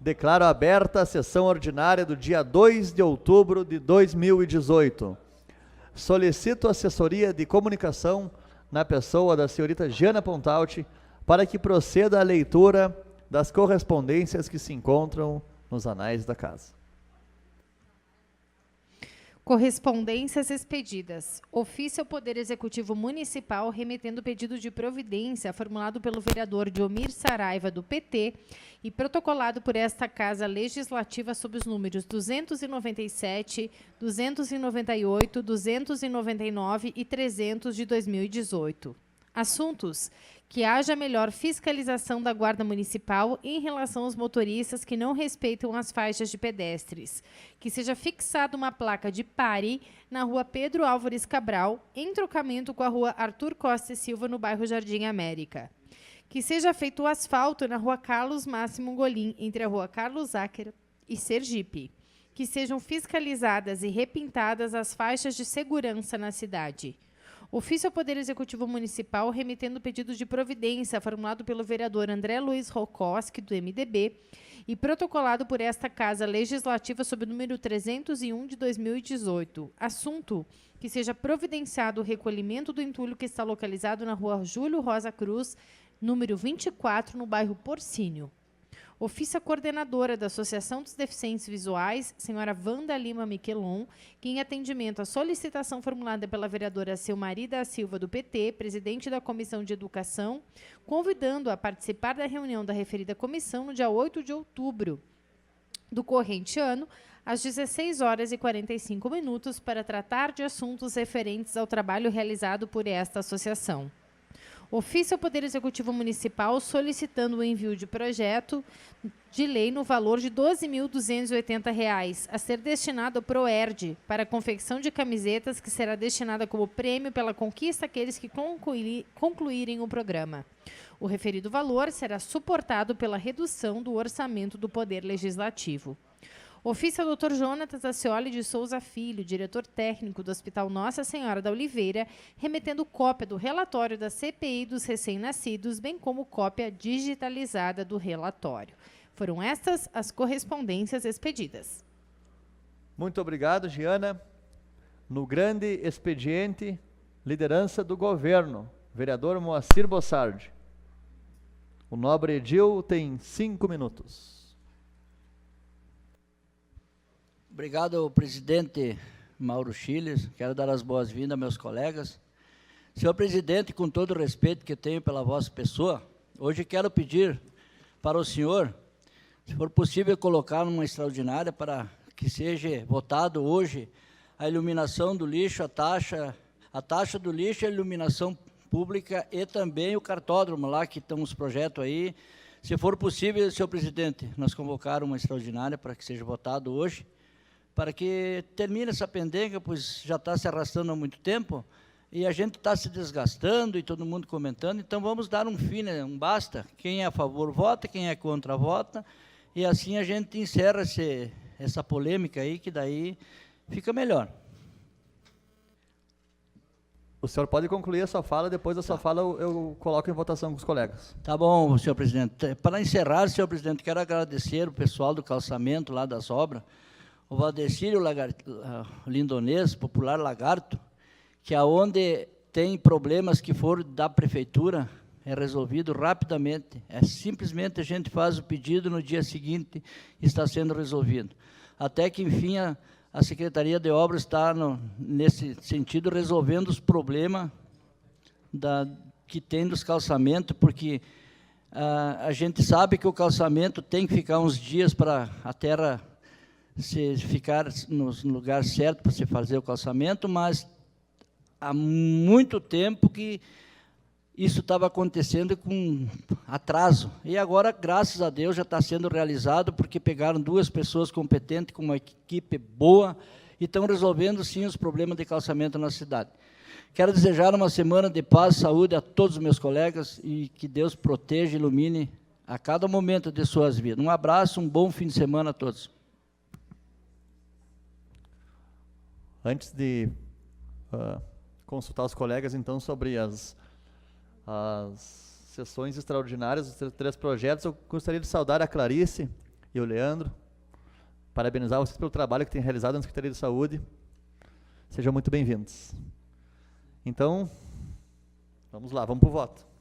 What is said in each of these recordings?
Declaro aberta a sessão ordinária do dia 2 de outubro de 2018. Solicito assessoria de comunicação na pessoa da senhorita Giana Pontalti para que proceda a leitura das correspondências que se encontram nos anais da casa. Correspondências expedidas. Ofício ao Poder Executivo Municipal remetendo pedido de providência formulado pelo vereador Diomir Saraiva, do PT, e protocolado por esta Casa Legislativa sob os números 297, 298, 299 e 300 de 2018. Assuntos: que haja melhor fiscalização da Guarda Municipal em relação aos motoristas que não respeitam as faixas de pedestres. Que seja fixada uma placa de pare na rua Pedro Álvares Cabral, em trocamento com a rua Arthur Costa e Silva, no bairro Jardim América. Que seja feito o asfalto na rua Carlos Máximo Golim, entre a rua Carlos Acker e Sergipe. Que sejam fiscalizadas e repintadas as faixas de segurança na cidade. Ofício ao Poder Executivo Municipal remetendo pedido de providência formulado pelo vereador André Luiz Rokoski, do MDB, e protocolado por esta Casa Legislativa sob o número 301 de 2018. Assunto: que seja providenciado o recolhimento do entulho que está localizado na rua Júlio Rosa Cruz, número 24, no bairro Porcínio. Ofício à coordenadora da Associação dos Deficientes Visuais, senhora Wanda Lima Miquelon, que em atendimento à solicitação formulada pela vereadora Silmari da Silva, do PT, presidente da Comissão de Educação, convidando a participar da reunião da referida comissão no dia 8 de outubro do corrente ano, às 16 horas e 45 minutos, para tratar de assuntos referentes ao trabalho realizado por esta associação. Ofício ao Poder Executivo Municipal solicitando o envio de projeto de lei no valor de R$ 12.280 a ser destinado ao PROERD para a confecção de camisetas, que será destinada como prêmio pela conquista àqueles que concluírem o programa. O referido valor será suportado pela redução do orçamento do Poder Legislativo. Ofício ao Dr. Jonatas Acioli de Souza Filho, diretor técnico do Hospital Nossa Senhora da Oliveira, remetendo cópia do relatório da CPI dos recém-nascidos, bem como cópia digitalizada do relatório. Foram estas as correspondências expedidas. Muito obrigado, Giana. No grande expediente, liderança do governo, vereador Moacir Bossardi. O nobre edil tem 5 minutos. Obrigado, presidente Mauro Chiles. Quero dar as boas-vindas a meus colegas. Senhor presidente, com todo o respeito que tenho pela vossa pessoa, hoje quero pedir para o senhor, se for possível, colocar numa extraordinária para que seja votado hoje a iluminação do lixo, a taxa do lixo, a iluminação pública e também o cartódromo lá, que estão os projetos aí. Se for possível, senhor presidente, nós convocar uma extraordinária para que seja votado hoje, para que termine essa pendenga, pois já está se arrastando há muito tempo, e a gente está se desgastando, e todo mundo comentando, então vamos dar um fim, né, um basta. Quem é a favor vota, quem é contra vota, e assim a gente encerra essa polêmica aí, que daí fica melhor. O senhor pode concluir a sua fala, depois da sua fala eu coloco em votação com os colegas. Tá bom, senhor presidente. Para encerrar, senhor presidente, quero agradecer o pessoal do calçamento lá das obras, o Valdecírio Lindonês, popular Lagarto, que aonde tem problemas que for da prefeitura, é resolvido rapidamente. É simplesmente a gente faz o pedido, no dia seguinte está sendo resolvido. Até que, enfim, a Secretaria de Obras está, nesse sentido, resolvendo os problemas que tem dos calçamentos, porque a gente sabe que o calçamento tem que ficar uns dias para a terra se ficar no lugar certo para se fazer o calçamento, mas há muito tempo que isso estava acontecendo com atraso. E agora, graças a Deus, já está sendo realizado, porque pegaram 2 pessoas competentes, com uma equipe boa, e estão resolvendo, sim, os problemas de calçamento na cidade. Quero desejar uma semana de paz e saúde a todos os meus colegas, e que Deus proteja e ilumine a cada momento de suas vidas. Um abraço, um bom fim de semana a todos. Antes de consultar os colegas, então, sobre as sessões extraordinárias, os 3 projetos, eu gostaria de saudar a Clarice e o Leandro. Parabenizar vocês pelo trabalho que têm realizado na Secretaria de Saúde. Sejam muito bem-vindos. Então, vamos lá, vamos para o voto.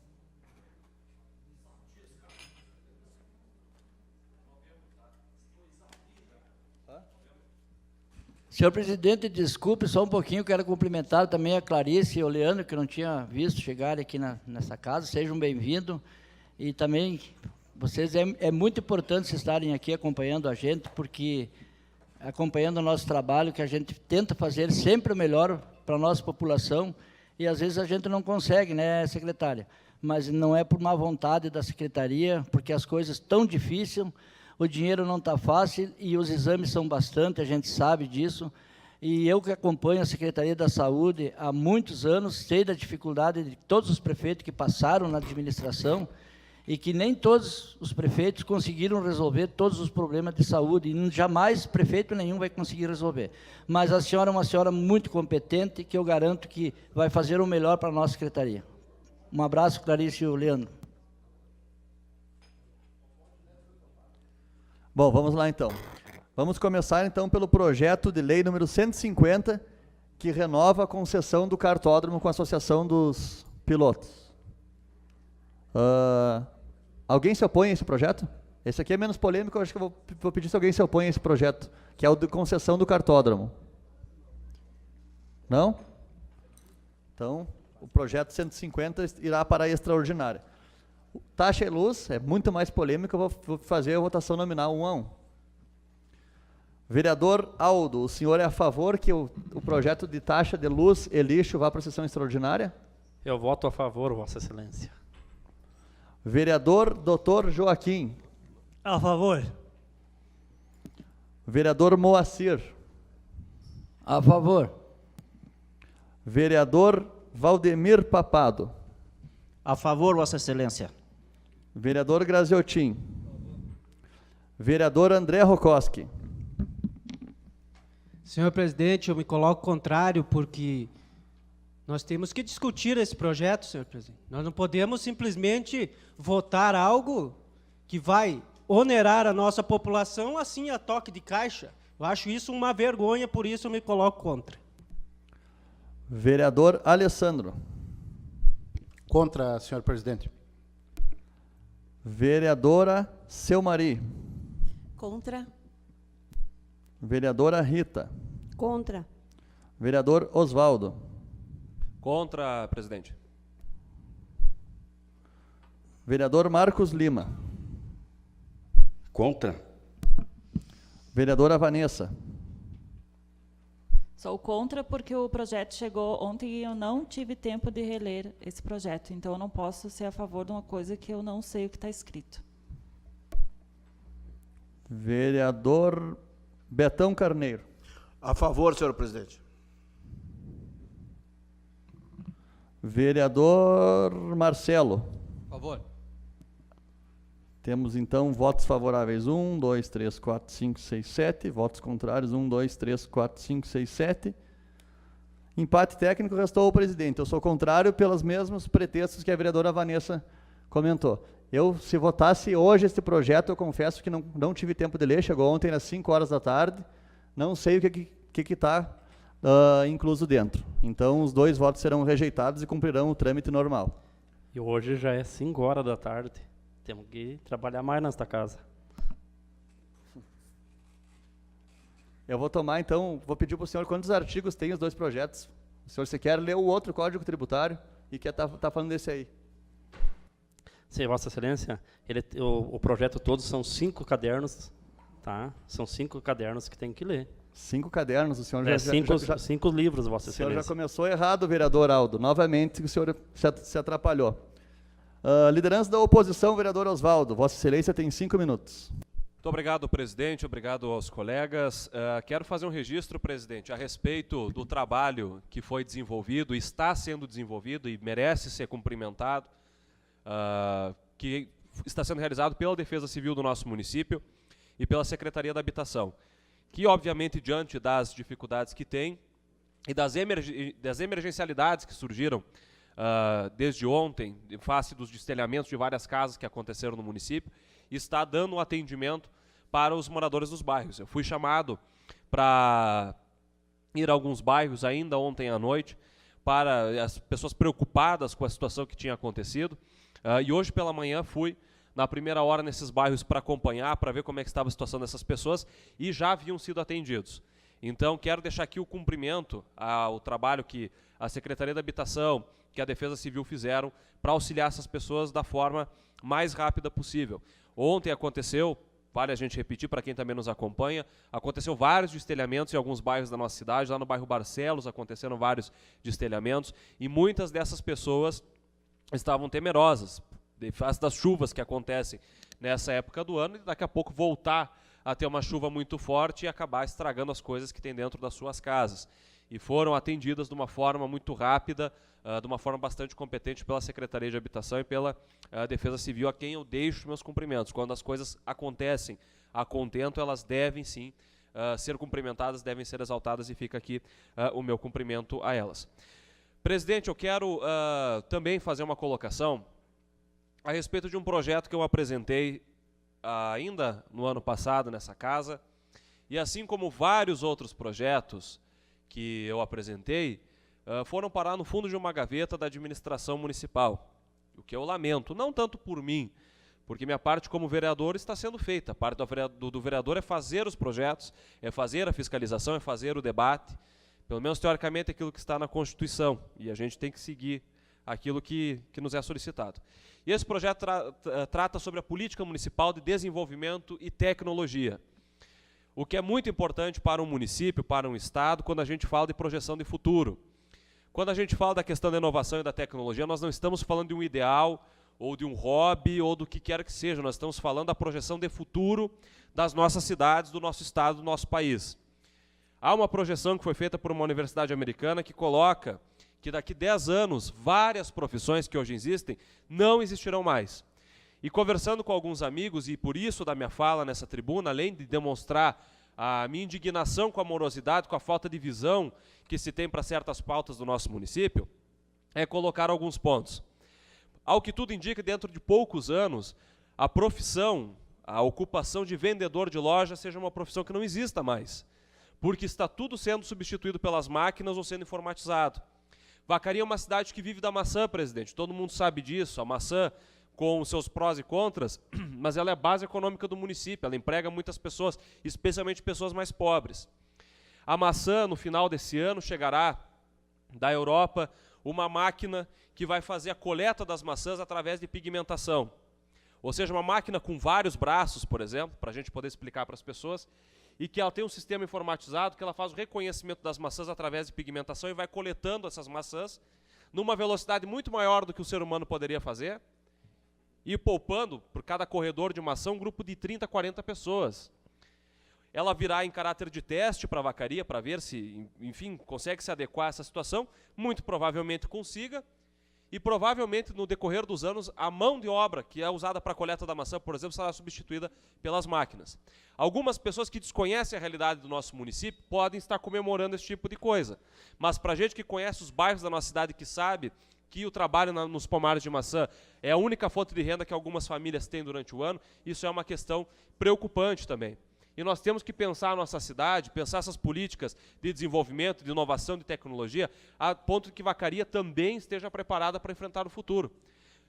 Senhor presidente, desculpe só um pouquinho, quero cumprimentar também a Clarice e o Leandro, que não tinha visto chegar aqui nessa casa, sejam bem-vindos. E também, vocês, é muito importante vocês estarem aqui acompanhando a gente, porque acompanhando o nosso trabalho, que a gente tenta fazer sempre o melhor para a nossa população, e às vezes a gente não consegue, né, secretária? Mas não é por má vontade da secretaria, porque as coisas estão difíceis, o dinheiro não está fácil e os exames são bastante, a gente sabe disso. E eu que acompanho a Secretaria da Saúde há muitos anos, sei da dificuldade de todos os prefeitos que passaram na administração e que nem todos os prefeitos conseguiram resolver todos os problemas de saúde, e jamais prefeito nenhum vai conseguir resolver. Mas a senhora é uma senhora muito competente, que eu garanto que vai fazer o melhor para a nossa Secretaria. Um abraço, Clarice e o Leandro. Bom, vamos lá então. Vamos começar então pelo projeto de lei número 150, que renova a concessão do cartódromo com a Associação dos Pilotos. Alguém se opõe a esse projeto? Esse aqui é menos polêmico, eu acho que eu vou pedir se alguém se opõe a esse projeto, que é o de concessão do cartódromo. Não? Então, o projeto 150 irá para a extraordinária. Taxa e luz é muito mais polêmico, eu vou fazer a votação nominal 1 a 1. Vereador Aldo, o senhor é a favor que o projeto de taxa de luz e lixo vá para a sessão extraordinária? Eu voto a favor, Vossa Excelência. Vereador Dr. Joaquim. A favor. Vereador Moacir. A favor. Vereador Valdemir Papado. A favor, Vossa Excelência. Vereador Graziotin. Vereador André Rokoski. Senhor presidente, eu me coloco contrário porque nós temos que discutir esse projeto, senhor presidente. Nós não podemos simplesmente votar algo que vai onerar a nossa população assim a toque de caixa. Eu acho isso uma vergonha, por isso eu me coloco contra. Vereador Alessandro. Contra, senhor presidente. Vereadora Selmari. Contra. Vereadora Rita. Contra. Vereador Osvaldo. Contra, presidente. Vereador Marcos Lima. Contra. Vereadora Vanessa. Sou contra porque o projeto chegou ontem e eu não tive tempo de reler esse projeto. Então, eu não posso ser a favor de uma coisa que eu não sei o que está escrito. Vereador Betão Carneiro. A favor, senhor presidente. Vereador Marcelo. A favor. Temos, então, votos favoráveis. 1, 2, 3, 4, 5, 6, 7. Votos contrários. 1, 2, 3, 4, 5, 6, 7. Empate técnico, restou o presidente. Eu sou contrário pelos mesmos pretextos que a vereadora Vanessa comentou. Eu, se votasse hoje este projeto, eu confesso que não tive tempo de ler. Chegou ontem às 5 horas da tarde. Não sei o que está incluso dentro. Então, os 2 votos serão rejeitados e cumprirão o trâmite normal. E hoje já é 5 horas da tarde. Temos que trabalhar mais nesta casa. Eu vou tomar, então, vou pedir para o senhor quantos artigos tem os 2 projetos. O senhor se quer ler o outro Código Tributário e quer tá falando desse aí. Sim, Vossa Excelência, o projeto todo são 5 cadernos, tá? São 5 cadernos que tem que ler. 5 cadernos, o senhor Cinco livros, Vossa O senhor Excelência. já começou errado, vereador Aldo. Novamente, o senhor se atrapalhou. Liderança da oposição, vereador Osvaldo. Vossa Excelência tem 5 minutos. Muito obrigado, presidente. Obrigado aos colegas. Quero fazer um registro, presidente, a respeito do trabalho que foi desenvolvido, está sendo desenvolvido e merece ser cumprimentado, que está sendo realizado pela Defesa Civil do nosso município e pela Secretaria da Habitação, que, obviamente, diante das dificuldades que tem e das emergencialidades que surgiram desde ontem, em face dos destelhamentos de várias casas que aconteceram no município, está dando um atendimento para os moradores dos bairros. Eu fui chamado para ir a alguns bairros ainda ontem à noite, para as pessoas preocupadas com a situação que tinha acontecido. E hoje pela manhã fui na primeira hora nesses bairros para acompanhar, para ver como é que estava a situação dessas pessoas, e já haviam sido atendidos. Então, quero deixar aqui o cumprimento ao trabalho que a Secretaria da Habitação, que a Defesa Civil fizeram para auxiliar essas pessoas da forma mais rápida possível. Ontem aconteceu, vale a gente repetir para quem também nos acompanha, aconteceu vários destelhamentos em alguns bairros da nossa cidade, lá no bairro Barcelos aconteceram vários destelhamentos, e muitas dessas pessoas estavam temerosas, de face das chuvas que acontecem nessa época do ano, e daqui a pouco voltar a ter uma chuva muito forte e acabar estragando as coisas que tem dentro das suas casas. E foram atendidas de uma forma muito rápida, de uma forma bastante competente pela Secretaria de Habitação e pela Defesa Civil, a quem eu deixo meus cumprimentos. Quando as coisas acontecem a contento, elas devem sim ser cumprimentadas, devem ser exaltadas, e fica aqui o meu cumprimento a elas. Presidente, eu quero também fazer uma colocação a respeito de um projeto que eu apresentei ainda no ano passado nessa casa, e assim como vários outros projetos que eu apresentei, foram parar no fundo de uma gaveta da administração municipal, o que eu lamento, não tanto por mim, porque minha parte como vereador está sendo feita. A parte do vereador é fazer os projetos, é fazer a fiscalização, é fazer o debate, pelo menos teoricamente aquilo que está na Constituição, e a gente tem que seguir aquilo que nos é solicitado. E esse projeto trata sobre a política municipal de desenvolvimento e tecnologia, o que é muito importante para um município, para um estado, quando a gente fala de projeção de futuro. Quando a gente fala da questão da inovação e da tecnologia, nós não estamos falando de um ideal, ou de um hobby, ou do que quer que seja, nós estamos falando da projeção de futuro das nossas cidades, do nosso estado, do nosso país. Há uma projeção que foi feita por uma universidade americana que coloca que daqui 10 anos, várias profissões que hoje existem não existirão mais. E conversando com alguns amigos, e por isso da minha fala nessa tribuna, além de demonstrar a minha indignação com a morosidade, com a falta de visão que se tem para certas pautas do nosso município, é colocar alguns pontos. Ao que tudo indica, dentro de poucos anos, a profissão, a ocupação de vendedor de loja seja uma profissão que não exista mais, porque está tudo sendo substituído pelas máquinas ou sendo informatizado. Vacaria é uma cidade que vive da maçã, presidente, todo mundo sabe disso, a maçã com os seus prós e contras, mas ela é a base econômica do município, ela emprega muitas pessoas, especialmente pessoas mais pobres. A maçã, no final desse ano, chegará da Europa uma máquina que vai fazer a coleta das maçãs através de pigmentação. Ou seja, uma máquina com vários braços, por exemplo, para a gente poder explicar para as pessoas, e que ela tem um sistema informatizado que ela faz o reconhecimento das maçãs através de pigmentação e vai coletando essas maçãs numa velocidade muito maior do que o ser humano poderia fazer, e poupando, por cada corredor de maçã, um grupo de 30, 40 pessoas. Ela virá em caráter de teste para a vacaria, para ver se, enfim, consegue se adequar a essa situação, muito provavelmente consiga, e provavelmente no decorrer dos anos a mão de obra que é usada para a coleta da maçã, por exemplo, será substituída pelas máquinas. Algumas pessoas que desconhecem a realidade do nosso município podem estar comemorando esse tipo de coisa, mas para a gente que conhece os bairros da nossa cidade, que sabe que o trabalho nos pomares de maçã é a única fonte de renda que algumas famílias têm durante o ano, isso é uma questão preocupante também. E nós temos que pensar a nossa cidade, pensar essas políticas de desenvolvimento, de inovação, de tecnologia, a ponto de que Vacaria também esteja preparada para enfrentar o futuro.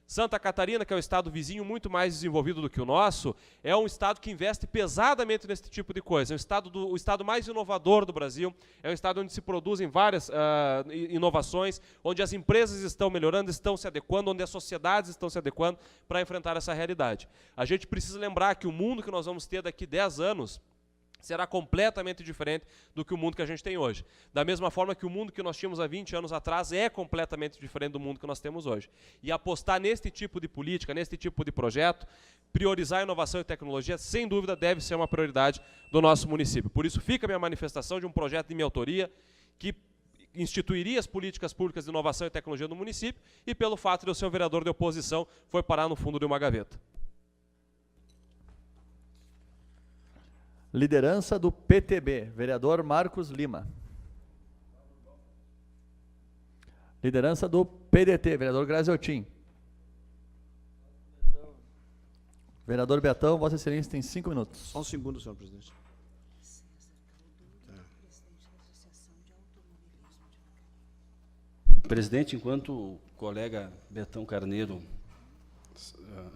Santa Catarina, que é um estado vizinho muito mais desenvolvido do que o nosso, é um estado que investe pesadamente nesse tipo de coisa. É o estado mais inovador do Brasil, é um estado onde se produzem várias inovações, onde as empresas estão melhorando, estão se adequando, onde as sociedades estão se adequando para enfrentar essa realidade. A gente precisa lembrar que o mundo que nós vamos ter daqui 10 anos será completamente diferente do que o mundo que a gente tem hoje. Da mesma forma que o mundo que nós tínhamos há 20 anos atrás é completamente diferente do mundo que nós temos hoje. E apostar neste tipo de política, neste tipo de projeto, priorizar a inovação e tecnologia, sem dúvida deve ser uma prioridade do nosso município. Por isso fica a minha manifestação de um projeto de minha autoria que instituiria as políticas públicas de inovação e tecnologia no município, e pelo fato de eu ser um vereador de oposição, foi parar no fundo de uma gaveta. Liderança do PTB, vereador Marcos Lima. Liderança do PDT, vereador Graziotin. Vereador Betão, Vossa Excelência tem 5 minutos. Só um segundo, senhor presidente. Presidente, enquanto o colega Betão Carneiro,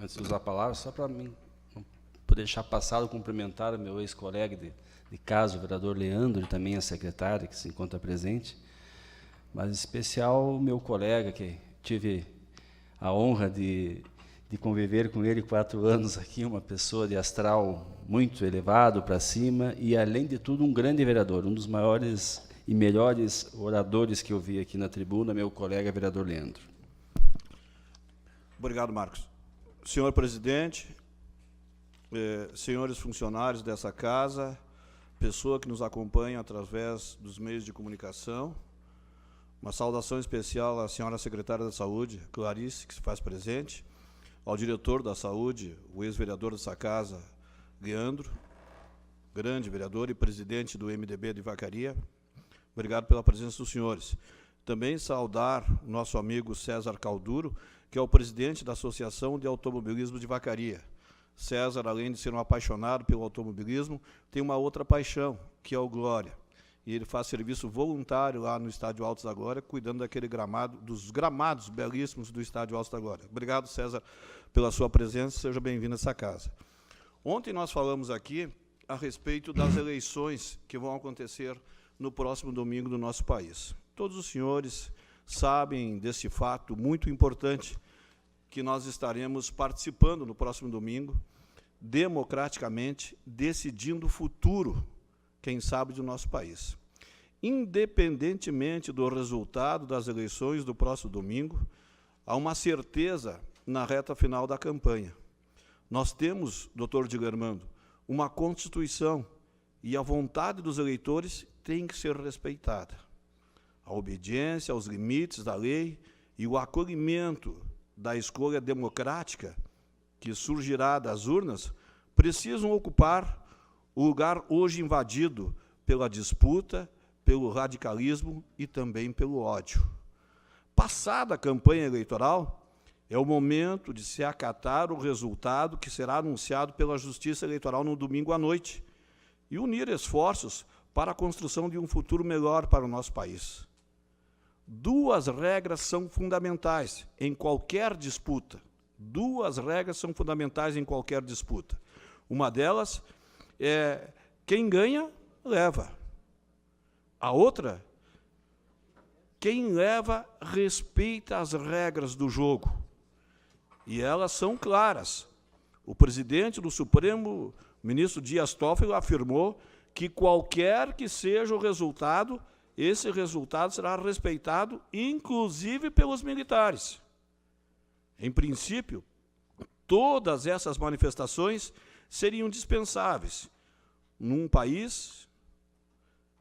antes de usar a palavra, só para mim não poder deixar passado, cumprimentar o meu ex-colega de casa, o vereador Leandro, e também a secretária que se encontra presente, mas em especial o meu colega, que tive a honra de conviver com ele 4 anos aqui, uma pessoa de astral muito elevado para cima e, além de tudo, um grande vereador, um dos maiores e melhores oradores que eu vi aqui na tribuna, meu colega vereador Leandro. Obrigado, Marcos. Senhor presidente, senhores funcionários dessa casa, pessoa que nos acompanha através dos meios de comunicação, uma saudação especial à senhora secretária da Saúde, Clarice, que se faz presente, ao diretor da Saúde, o ex-vereador dessa casa, Leandro, grande vereador e presidente do MDB de Vacaria. Obrigado pela presença dos senhores. Também saudar o nosso amigo César Calduro, que é o presidente da Associação de Automobilismo de Vacaria. César, além de ser um apaixonado pelo automobilismo, tem uma outra paixão, que é o Glória. E ele faz serviço voluntário lá no Estádio Altos da Glória, cuidando daquele gramado, dos gramados belíssimos do Estádio Altos da Glória. Obrigado, César, pela sua presença. Seja bem-vindo a essa casa. Ontem nós falamos aqui a respeito das eleições que vão acontecer no próximo domingo no nosso país. Todos os senhores sabem desse fato muito importante, que nós estaremos participando no próximo domingo, democraticamente, decidindo o futuro, quem sabe, do nosso país. Independentemente do resultado das eleições do próximo domingo, há uma certeza na reta final da campanha. Nós temos, doutor Dilermando, uma Constituição, e a vontade dos eleitores tem que ser respeitada. A obediência aos limites da lei e o acolhimento da escolha democrática que surgirá das urnas precisam ocupar o lugar hoje invadido pela disputa, pelo radicalismo e também pelo ódio. Passada a campanha eleitoral, é o momento de se acatar o resultado que será anunciado pela Justiça Eleitoral no domingo à noite e unir esforços para a construção de um futuro melhor para o nosso país. 2 regras são fundamentais em qualquer disputa. 2 regras são fundamentais em qualquer disputa. Uma delas é quem ganha, leva. A outra, quem leva, respeita as regras do jogo. E elas são claras. O presidente do Supremo, ministro Dias Toffoli, afirmou que qualquer que seja o resultado, esse resultado será respeitado, inclusive pelos militares. Em princípio, todas essas manifestações seriam dispensáveis num país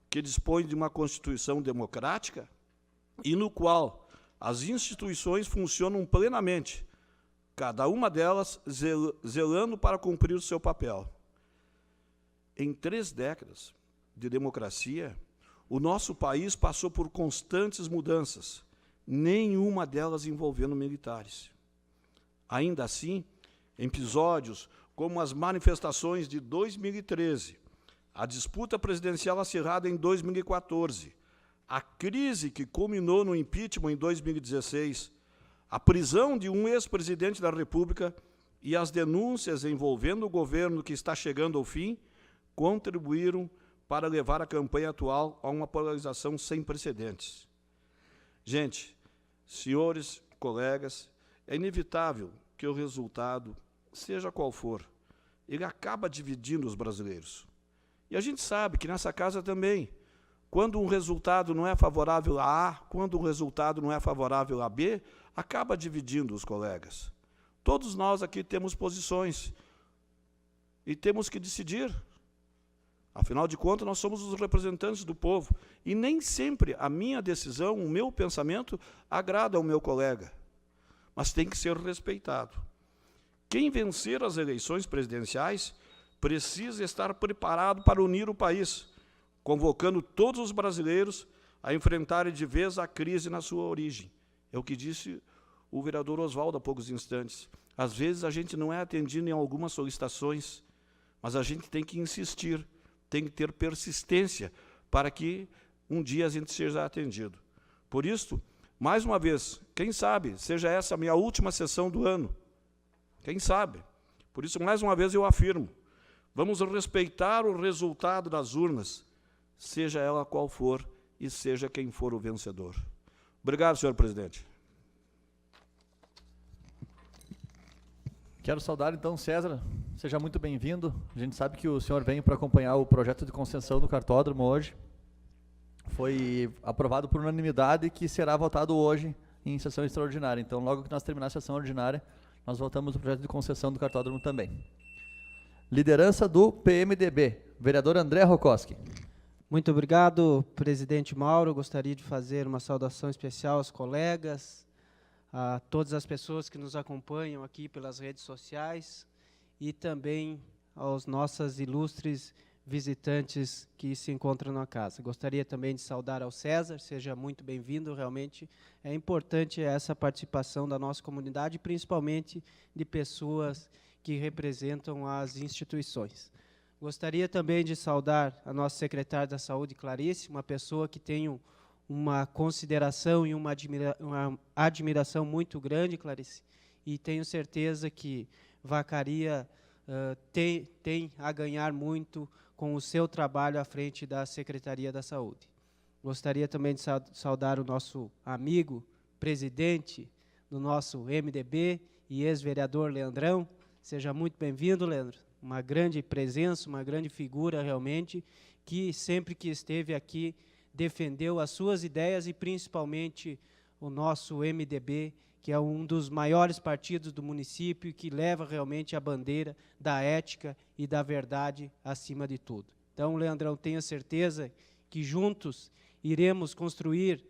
que dispõe de uma Constituição democrática e no qual as instituições funcionam plenamente, cada uma delas zelando para cumprir o seu papel. Em 3 décadas de democracia, o nosso país passou por constantes mudanças, nenhuma delas envolvendo militares. Ainda assim, episódios como as manifestações de 2013, a disputa presidencial acirrada em 2014, a crise que culminou no impeachment em 2016, a prisão de um ex-presidente da República e as denúncias envolvendo o governo que está chegando ao fim, contribuíram para levar a campanha atual a uma polarização sem precedentes. Gente, senhores, colegas, é inevitável que o resultado, seja qual for, ele acaba dividindo os brasileiros. E a gente sabe que nessa casa também, quando um resultado não é favorável a A, quando um resultado não é favorável a B, acaba dividindo os colegas. Todos nós aqui temos posições e temos que decidir. Afinal de contas, nós somos os representantes do povo. E nem sempre a minha decisão, o meu pensamento, agrada ao meu colega. Mas tem que ser respeitado. Quem vencer as eleições presidenciais precisa estar preparado para unir o país, convocando todos os brasileiros a enfrentarem de vez a crise na sua origem. É o que disse o vereador Oswaldo há poucos instantes. Às vezes a gente não é atendido em algumas solicitações, mas a gente tem que insistir, tem que ter persistência para que um dia a gente seja atendido. Por isso, mais uma vez, quem sabe, seja essa a minha última sessão do ano. Quem sabe? Por isso, mais uma vez, eu afirmo, vamos respeitar o resultado das urnas, seja ela qual for e seja quem for o vencedor. Obrigado, senhor presidente. Quero saudar, então, César. Seja muito bem-vindo. A gente sabe que o senhor veio para acompanhar o projeto de concessão do cartódromo hoje. Foi aprovado por unanimidade que será votado hoje em sessão extraordinária. Então, logo que nós terminar a sessão ordinária, nós votamos o projeto de concessão do cartódromo também. Liderança do PMDB, vereador André Rokoski. Muito obrigado, presidente Mauro. Gostaria de fazer uma saudação especial aos colegas, a todas as pessoas que nos acompanham aqui pelas redes sociais e também aos nossos ilustres visitantes que se encontram na casa. Gostaria também de saudar ao César, seja muito bem-vindo, realmente é importante essa participação da nossa comunidade, principalmente de pessoas que representam as instituições. Gostaria também de saudar a nossa secretária da Saúde, Clarice, uma pessoa que tem uma consideração e uma admiração muito grande, Clarice, e tenho certeza que Vacaria tem a ganhar muito com o seu trabalho à frente da Secretaria da Saúde. Gostaria também de saudar o nosso amigo, presidente do nosso MDB e ex-vereador Leandrão. Seja muito bem-vindo, Leandro. Uma grande presença, uma grande figura realmente, que sempre que esteve aqui defendeu as suas ideias e principalmente o nosso MDB, que é um dos maiores partidos do município e que leva realmente a bandeira da ética e da verdade acima de tudo. Então, Leandrão, tenho certeza que juntos iremos construir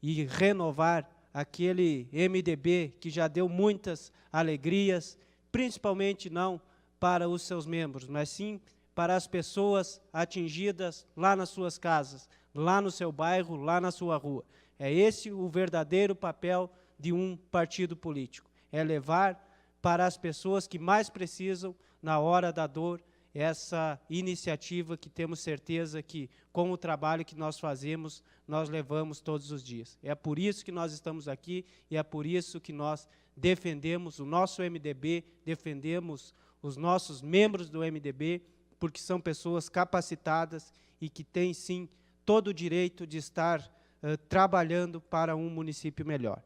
e renovar aquele MDB que já deu muitas alegrias, principalmente não para os seus membros, mas sim para as pessoas atingidas lá nas suas casas, lá no seu bairro, lá na sua rua. É esse o verdadeiro papel de um partido político, é levar para as pessoas que mais precisam, na hora da dor, essa iniciativa que temos certeza que, com o trabalho que nós fazemos, nós levamos todos os dias. É por isso que nós estamos aqui e é por isso que nós defendemos o nosso MDB, defendemos os nossos membros do MDB, porque são pessoas capacitadas e que têm, sim, todo o direito de estar trabalhando para um município melhor.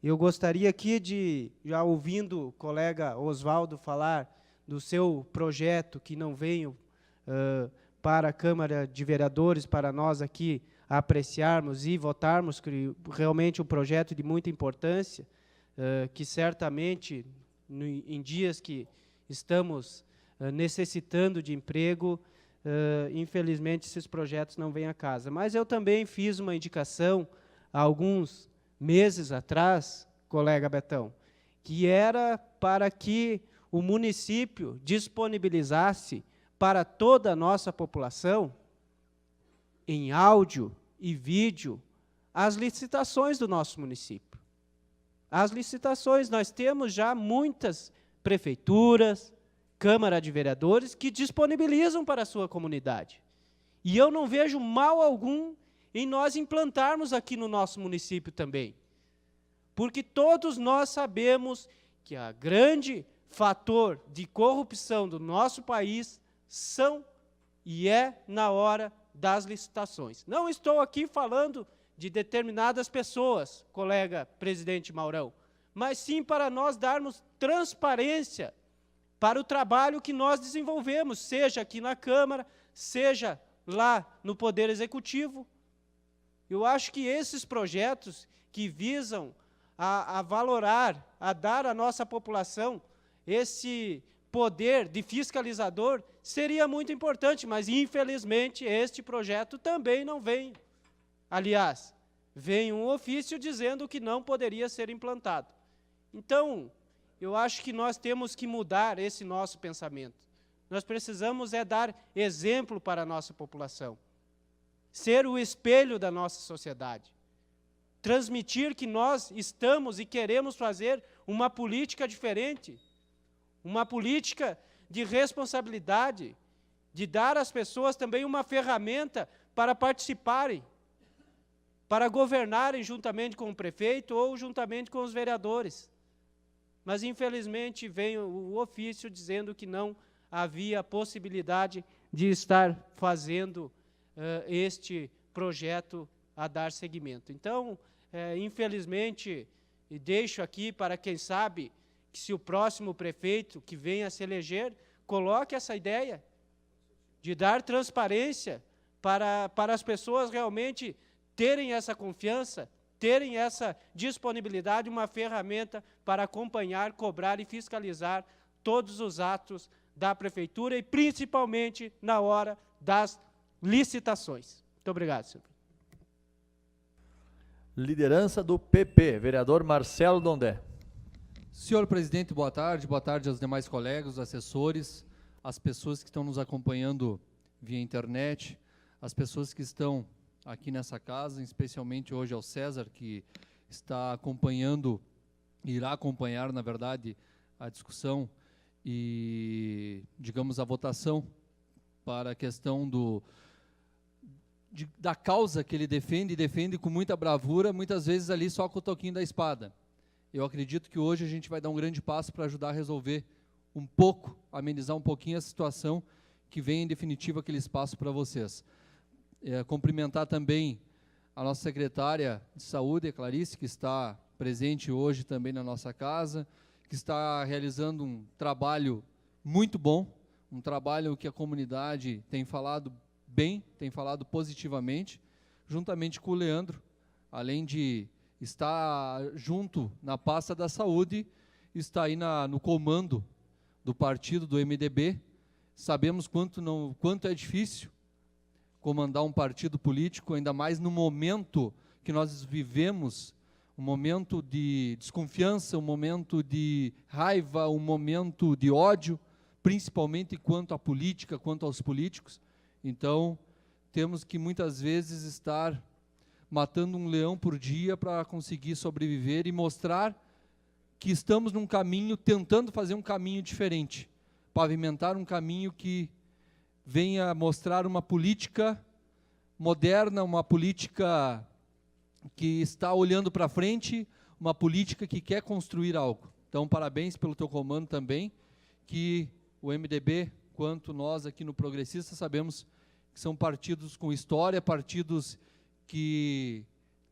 Eu gostaria aqui de, já ouvindo o colega Oswaldo falar do seu projeto, que não veio para a Câmara de Vereadores, para nós aqui apreciarmos e votarmos, que realmente um projeto de muita importância, que certamente, em dias que estamos necessitando de emprego, infelizmente esses projetos não vêm a casa. Mas eu também fiz uma indicação há alguns meses atrás, colega Betão, que era para que o município disponibilizasse para toda a nossa população, em áudio e vídeo, as licitações do nosso município. As licitações, nós temos já muitas prefeituras, Câmara de Vereadores, que disponibilizam para a sua comunidade. E eu não vejo mal algum em nós implantarmos aqui no nosso município também. Porque todos nós sabemos que a grande fator de corrupção do nosso país são e é na hora das licitações. Não estou aqui falando de determinadas pessoas, colega presidente Maurão, mas sim para nós darmos transparência para o trabalho que nós desenvolvemos, seja aqui na Câmara, seja lá no Poder Executivo. Eu acho que esses projetos que visam a valorar, a dar à nossa população esse poder de fiscalizador, seria muito importante, mas infelizmente este projeto também não vem. Aliás, vem um ofício dizendo que não poderia ser implantado. Então, eu acho que nós temos que mudar esse nosso pensamento. Nós precisamos dar exemplo para a nossa população, ser o espelho da nossa sociedade, transmitir que nós estamos e queremos fazer uma política diferente, uma política de responsabilidade, de dar às pessoas também uma ferramenta para participarem, para governarem juntamente com o prefeito ou juntamente com os vereadores. Mas, infelizmente, vem o ofício dizendo que não havia possibilidade de estar fazendo este projeto a dar seguimento. Então, infelizmente, e deixo aqui para quem sabe que se o próximo prefeito que venha a se eleger, coloque essa ideia de dar transparência para as pessoas realmente terem essa confiança, terem essa disponibilidade, uma ferramenta para acompanhar, cobrar e fiscalizar todos os atos da prefeitura e principalmente na hora das licitações. Muito obrigado, senhor. Liderança do PP, vereador Marcelo Dondé. Senhor presidente, boa tarde aos demais colegas, os assessores, as pessoas que estão nos acompanhando via internet, as pessoas que estão aqui nessa casa, especialmente hoje ao César, que está acompanhando, irá acompanhar, na verdade, a discussão e, digamos, a votação para a questão da causa que ele defende, e defende com muita bravura, muitas vezes ali só com o toquinho da espada. Eu acredito que hoje a gente vai dar um grande passo para ajudar a resolver um pouco, amenizar um pouquinho a situação que vem em definitivo aquele espaço para vocês. Cumprimentar também a nossa secretária de saúde, a Clarice, que está presente hoje também na nossa casa, que está realizando um trabalho muito bom, um trabalho que a comunidade tem falado bem, tem falado positivamente, juntamente com o Leandro, além de estar junto na pasta da saúde, está aí no comando do partido do MDB. Sabemos quanto é difícil comandar um partido político, ainda mais no momento que nós vivemos, um momento de desconfiança, um momento de raiva, um momento de ódio, principalmente quanto à política, quanto aos políticos. Então, temos que muitas vezes estar matando um leão por dia para conseguir sobreviver e mostrar que estamos num caminho, tentando fazer um caminho diferente, pavimentar um caminho que venha mostrar uma política moderna, uma política que está olhando para frente, uma política que quer construir algo. Então, parabéns pelo teu comando também, que o MDB, quanto nós aqui no Progressista, sabemos que são partidos com história, partidos que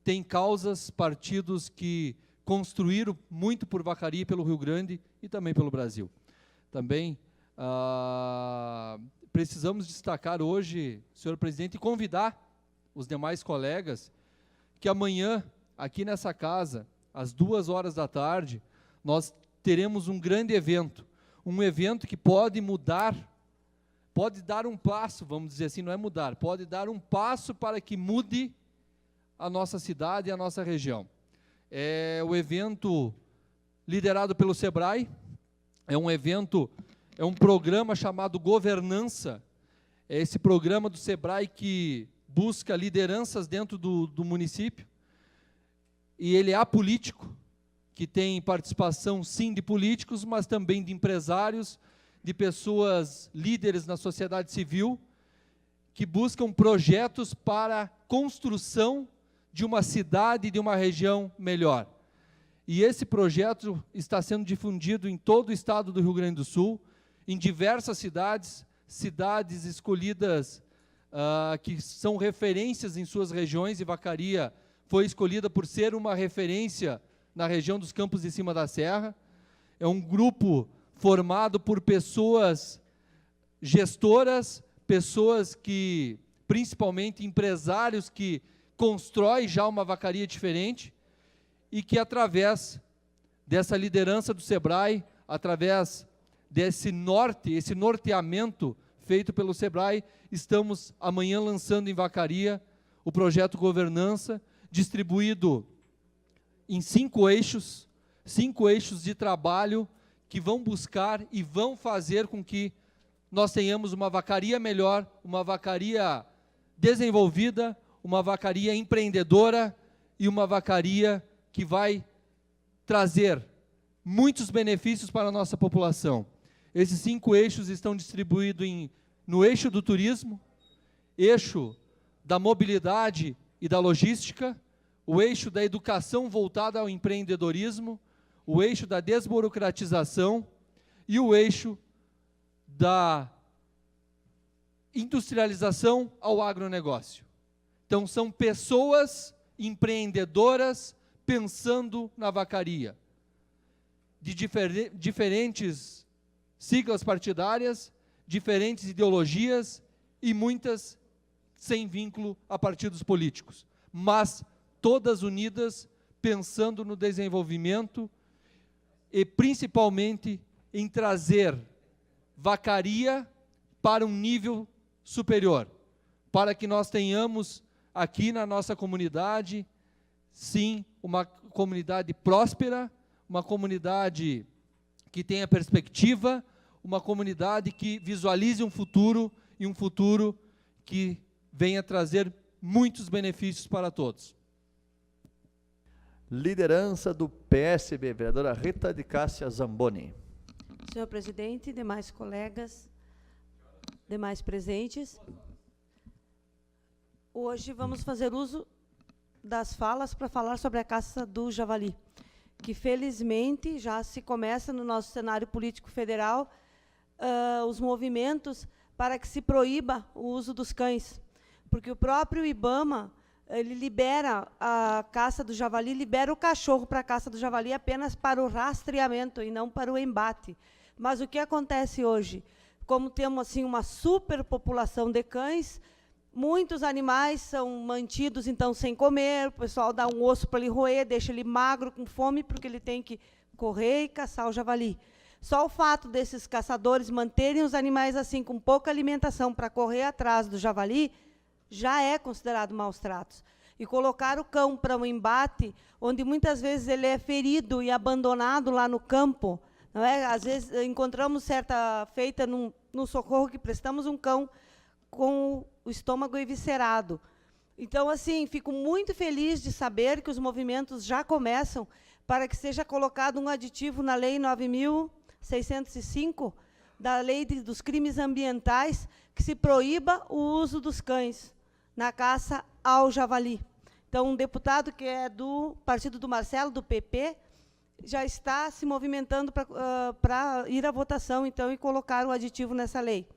têm causas, partidos que construíram muito por Vacaria e pelo Rio Grande e também pelo Brasil. Também precisamos destacar hoje, senhor presidente, e convidar os demais colegas que amanhã, aqui nessa casa, às 14h, nós teremos um grande evento, um evento que pode mudar, pode dar um passo, vamos dizer assim, não é mudar, pode dar um passo para que mude a nossa cidade e a nossa região. É o evento liderado pelo SEBRAE, é um evento, é um programa chamado Governança, é esse programa do SEBRAE que busca lideranças dentro do município, e ele é apolítico, que tem participação sim de políticos, mas também de empresários, de pessoas líderes na sociedade civil, que buscam projetos para a construção de uma cidade, de uma região melhor. E esse projeto está sendo difundido em todo o estado do Rio Grande do Sul, em diversas cidades escolhidas que são referências em suas regiões, e Vacaria foi escolhida por ser uma referência na região dos Campos de Cima da Serra. É um grupo formado por pessoas gestoras, pessoas que, principalmente empresários que constroem já uma Vacaria diferente, e que através dessa liderança do SEBRAE, através desse esse norteamento feito pelo SEBRAE, estamos amanhã lançando em Vacaria o projeto Governança, distribuído em 5 eixos de trabalho que vão buscar e vão fazer com que nós tenhamos uma Vacaria melhor, uma Vacaria desenvolvida, uma Vacaria empreendedora e uma Vacaria que vai trazer muitos benefícios para a nossa população. Esses 5 eixos estão distribuídos no eixo do turismo, eixo da mobilidade e da logística, o eixo da educação voltada ao empreendedorismo, o eixo da desburocratização e o eixo da industrialização ao agronegócio. Então, são pessoas empreendedoras pensando na vacaria, de diferentes siglas partidárias, diferentes ideologias e muitas sem vínculo a partidos políticos, mas todas unidas pensando no desenvolvimento e principalmente em trazer vacaria para um nível superior, para que nós tenhamos aqui na nossa comunidade, sim, uma comunidade próspera, uma comunidade que tenha perspectiva, uma comunidade que visualize um futuro e um futuro que venha trazer muitos benefícios para todos. Liderança do PSB, vereadora Rita de Cássia Zamboni. Senhor presidente, demais colegas, demais presentes, hoje vamos fazer uso das falas para falar sobre a caça do javali, que felizmente já se começa no nosso cenário político federal os movimentos para que se proíba o uso dos cães, porque o próprio IBAMA ele libera a caça do javali, libera o cachorro para a caça do javali apenas para o rastreamento e não para o embate. Mas o que acontece hoje? Como temos assim uma superpopulação de cães, muitos animais são mantidos então sem comer, o pessoal dá um osso para ele roer, deixa ele magro, com fome, porque ele tem que correr e caçar o javali. Só o fato desses caçadores manterem os animais assim, com pouca alimentação, para correr atrás do javali, já é considerado maus tratos. E colocar o cão para um embate, onde muitas vezes ele é ferido e abandonado lá no campo, não é? Às vezes encontramos certa feita no socorro que prestamos um cão com o estômago eviscerado. Então, assim, fico muito feliz de saber que os movimentos já começam para que seja colocado um aditivo na Lei 9.605, da Lei dos Crimes Ambientais, que se proíba o uso dos cães na caça ao javali. Então, um deputado que é do partido do Marcelo, do PP, já está se movimentando para ir à votação, então, e colocar o aditivo nessa lei.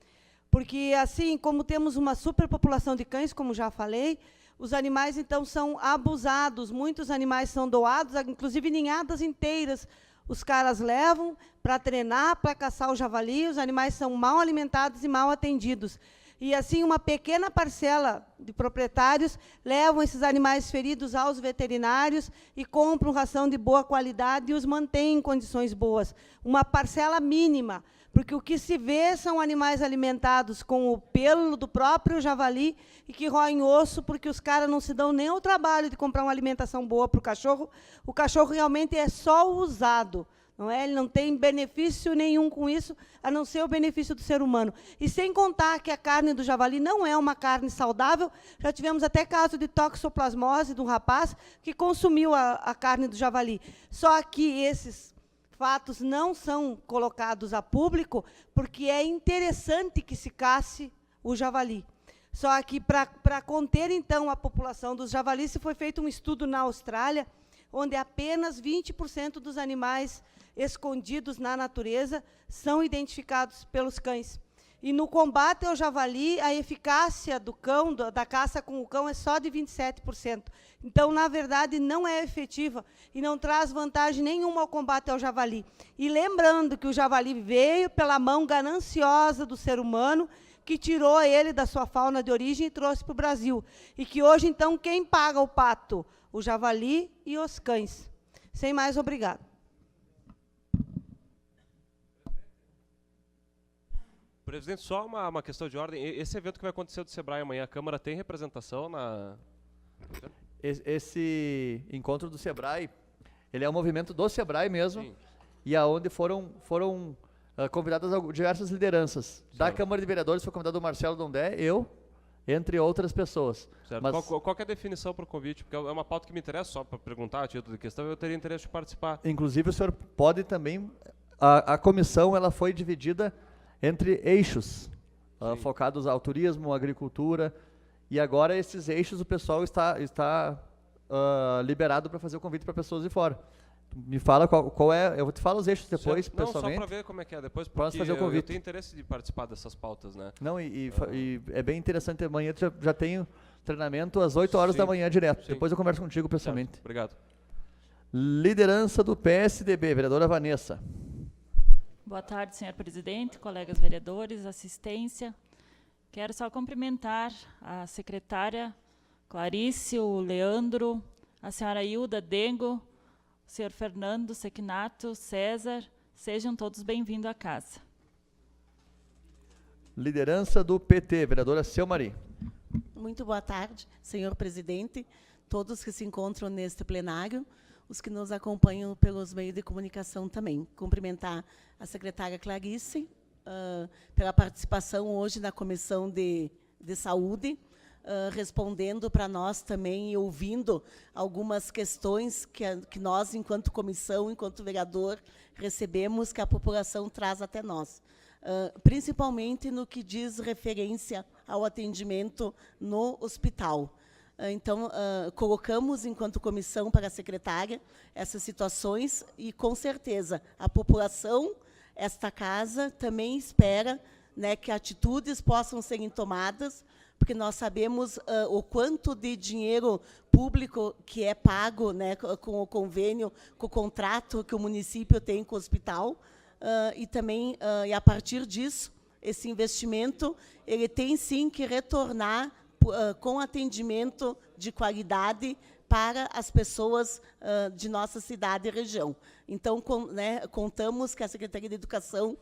Porque, assim, como temos uma superpopulação de cães, como já falei, os animais, então, são abusados, muitos animais são doados, inclusive ninhadas inteiras, os caras levam para treinar, para caçar o javali, os animais são mal alimentados e mal atendidos. E, assim, uma pequena parcela de proprietários levam esses animais feridos aos veterinários e compram ração de boa qualidade e os mantêm em condições boas. Uma parcela mínima, porque o que se vê são animais alimentados com o pelo do próprio javali e que roem osso, porque os caras não se dão nem ao trabalho de comprar uma alimentação boa para o cachorro. O cachorro realmente é só usado. Não é? Ele não tem benefício nenhum com isso, a não ser o benefício do ser humano. E sem contar que a carne do javali não é uma carne saudável, já tivemos até caso de toxoplasmose de um rapaz que consumiu a carne do javali. Só que esses fatos não são colocados a público, porque é interessante que se casse o javali. Só que, para conter, então, a população dos javalis, foi feito um estudo na Austrália, onde apenas 20% dos animais escondidos na natureza são identificados pelos cães. E no combate ao javali, a eficácia do cão, da caça com o cão, é só de 27%. Então, na verdade, não é efetiva e não traz vantagem nenhuma ao combate ao javali. E lembrando que o javali veio pela mão gananciosa do ser humano, que tirou ele da sua fauna de origem e trouxe para o Brasil. E que hoje, então, quem paga o pato? O javali e os cães. Sem mais, obrigado. Presidente, só uma questão de ordem. Esse evento que vai acontecer do Sebrae amanhã, a Câmara tem representação na... Esse encontro do Sebrae, ele é um movimento do Sebrae mesmo, Sim. E aonde foram convidadas diversas lideranças. Da Câmara de Vereadores foi convidado o Marcelo Dondé, eu, entre outras pessoas. Certo. Mas, Qual que é a definição para o convite? Porque é uma pauta que me interessa, só para perguntar a título de questão, eu teria interesse de participar. inclusive, o senhor pode também... A comissão ela foi dividida entre eixos, focados ao turismo, agricultura, e agora esses eixos o pessoal está liberado para fazer o convite para pessoas de fora. Me fala qual é, eu te falo os eixos depois, Não, pessoalmente. só para ver como é que é depois, Posso porque fazer o convite. eu tenho interesse de participar dessas pautas, né? Não, e é bem interessante, amanhã já tenho treinamento às 8 horas Sim, da manhã direto. sim. Depois eu converso contigo pessoalmente. Certo, obrigado. Liderança do PSDB, vereadora Vanessa. Boa tarde, senhor presidente, colegas vereadores, assistência. Quero só cumprimentar a secretária Clarice, o Leandro, a senhora Hilda Dengo, o senhor Fernando Sequinato, César. Sejam todos bem-vindos à casa. Liderança do PT, vereadora Selmari. Muito boa tarde, senhor presidente, todos que se encontram neste plenário, os que nos acompanham pelos meios de comunicação também. Cumprimentar a secretária Clarice pela participação hoje na Comissão de Saúde, respondendo para nós também e ouvindo algumas questões que nós, enquanto comissão, enquanto vereador, recebemos, que a população traz até nós. Principalmente no que diz referência ao atendimento no hospital. Então, colocamos, enquanto comissão para a secretária, essas situações e, com certeza, a população, esta casa, também espera, né, que atitudes possam serem tomadas, porque nós sabemos o quanto de dinheiro público que é pago, né, com o convênio, com o contrato que o município tem com o hospital, e também, e a partir disso, esse investimento, ele tem sim que retornar com atendimento de qualidade para as pessoas de nossa cidade e região. Então, contamos que a Secretaria de Educação,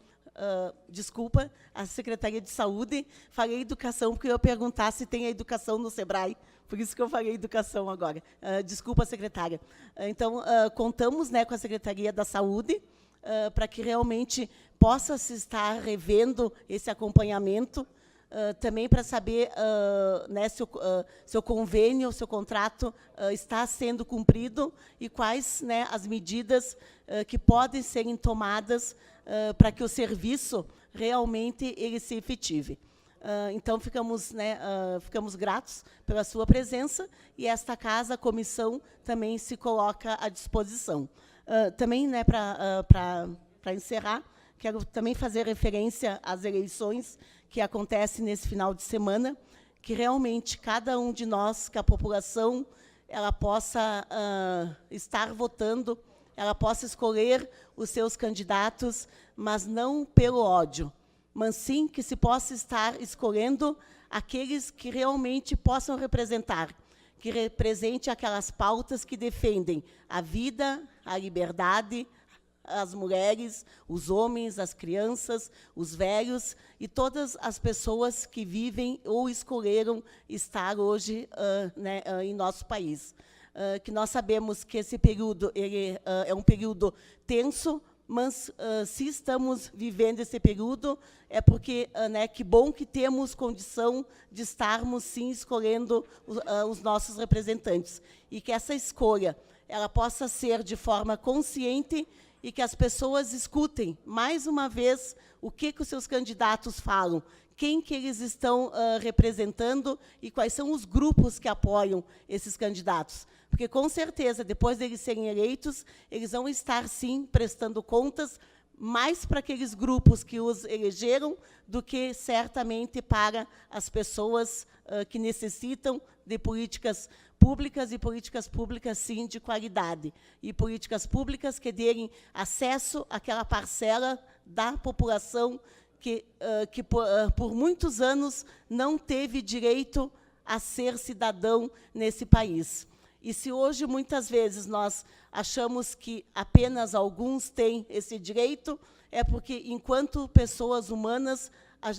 a Secretaria de Saúde, falei educação porque eu ia perguntar se tem a educação no SEBRAE, por isso que eu falei educação agora. Desculpa, secretária. Então, contamos, né, com a Secretaria da Saúde, para que realmente possa se estar revendo esse acompanhamento, também para saber, né, se o convênio, se o contrato está sendo cumprido e quais, né, as medidas que podem serem tomadas para que o serviço realmente ele se efetive. Então, ficamos gratos pela sua presença e esta casa, a comissão, também se coloca à disposição. Também, né, para encerrar, quero também fazer referência às eleições que acontecem nesse final de semana, que realmente cada um de nós, que a população, ela possa estar votando, ela possa escolher os seus candidatos, mas não pelo ódio, mas sim que se possa estar escolhendo aqueles que realmente possam representar, que represente aquelas pautas que defendem a vida, a liberdade, as mulheres, os homens, as crianças, os velhos e todas as pessoas que vivem ou escolheram estar hoje né, em nosso país. Que nós sabemos que esse período ele, é um período tenso, mas se estamos vivendo esse período é porque, né, que bom que temos condição de estarmos, sim, escolhendo os nossos representantes. E que essa escolha ela possa ser de forma consciente e que as pessoas escutem, mais uma vez, o que os seus candidatos falam, quem que eles estão representando e quais são os grupos que apoiam esses candidatos. Porque, com certeza, depois deles serem eleitos, eles vão estar, sim, prestando contas mais para aqueles grupos que os elegeram do que, certamente, para as pessoas que necessitam de políticas públicas e políticas públicas, sim, de qualidade. E políticas públicas que derem acesso àquela parcela da população que por muitos anos não teve direito a ser cidadão nesse país. E se hoje, muitas vezes, nós achamos que apenas alguns têm esse direito, é porque, enquanto pessoas humanas,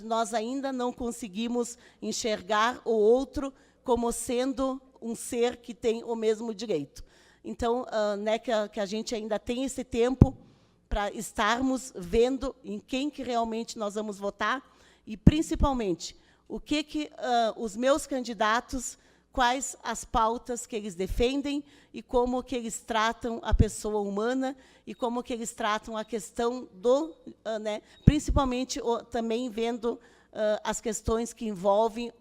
nós ainda não conseguimos enxergar o outro como sendo um ser que tem o mesmo direito. Então, né, que a gente ainda tem esse tempo para estarmos vendo em quem que realmente nós vamos votar e, principalmente, o que os meus candidatos, quais as pautas que eles defendem e como que eles tratam a pessoa humana e como que eles tratam a questão do, principalmente também vendo as questões que envolvem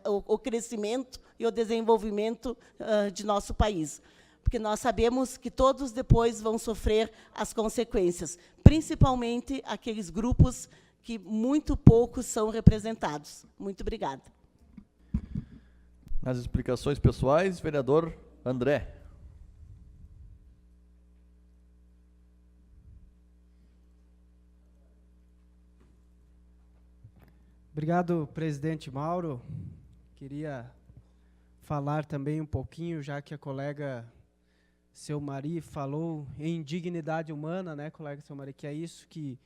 o crescimento e o desenvolvimento de nosso país. Porque nós sabemos que todos depois vão sofrer as consequências, principalmente aqueles grupos que muito poucos são representados. Muito obrigada. Nas explicações pessoais, vereador André. Obrigado, presidente Mauro. Queria falar também um pouquinho, já que a colega Seu Mari falou em dignidade humana, né, colega Seu Mari, que é isso que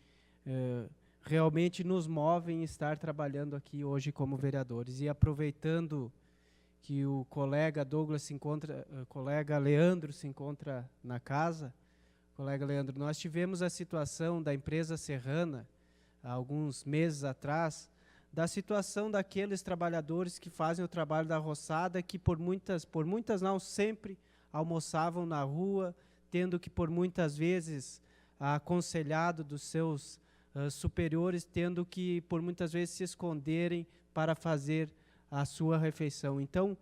realmente nos move em estar trabalhando aqui hoje como vereadores. E aproveitando que o colega Douglas se encontra, o colega Leandro se encontra na casa, colega Leandro, nós tivemos a situação da empresa Serrana, há alguns meses atrás, da situação daqueles trabalhadores que fazem o trabalho da roçada, que por muitas não, sempre almoçavam na rua, tendo que por muitas vezes aconselhado dos seus superiores, tendo que por muitas vezes se esconderem para fazer a sua refeição. Então,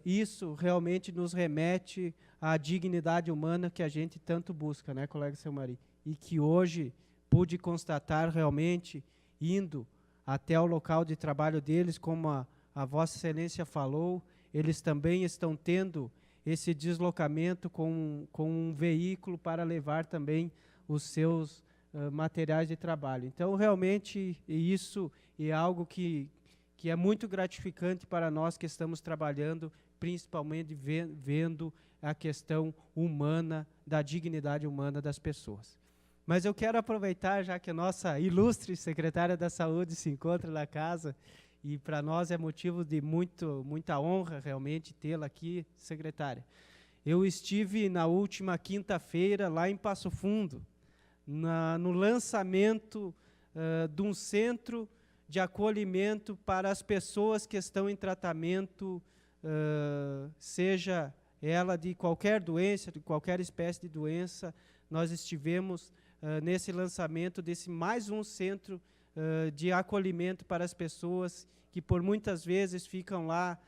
isso realmente nos remete à dignidade humana que a gente tanto busca, né, colega Seu Mari? E que hoje pude constatar realmente, indo até o local de trabalho deles, como a Vossa Excelência falou, eles também estão tendo esse deslocamento com um veículo para levar também os seus materiais de trabalho. Então, realmente, isso é algo que é muito gratificante para nós que estamos trabalhando, principalmente vendo a questão humana, da dignidade humana das pessoas. Mas eu quero aproveitar, já que a nossa ilustre secretária da Saúde se encontra na casa, e para nós é motivo de muita honra realmente tê-la aqui, secretária. Eu estive na última quinta-feira lá em Passo Fundo, no lançamento de um centro de acolhimento para as pessoas que estão em tratamento, seja ela de qualquer doença, de qualquer espécie de doença. Nós estivemos nesse lançamento desse mais um centro de acolhimento para as pessoas que por muitas vezes ficam lá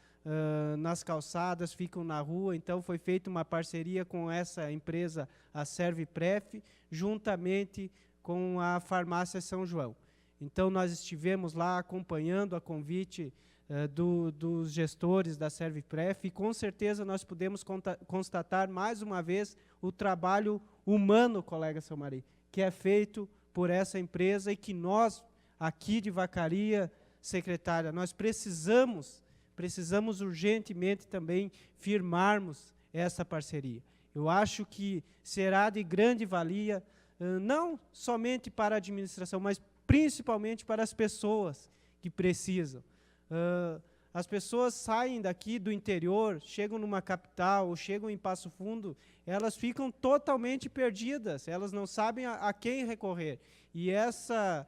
nas calçadas, ficam na rua. Então foi feita uma parceria com essa empresa, a Servipref, juntamente com a Farmácia São João. Então nós estivemos lá acompanhando a convite dos gestores da Servipref e com certeza nós podemos constatar mais uma vez o trabalho humano, colega Seu Mari, que é feito por essa empresa e que nós, aqui de Vacaria, secretária, nós precisamos urgentemente também firmarmos essa parceria. Eu acho que será de grande valia, não somente para a administração, mas principalmente para as pessoas que precisam. As pessoas saem daqui do interior, chegam numa capital ou chegam em Passo Fundo, elas ficam totalmente perdidas, elas não sabem a quem recorrer. E essa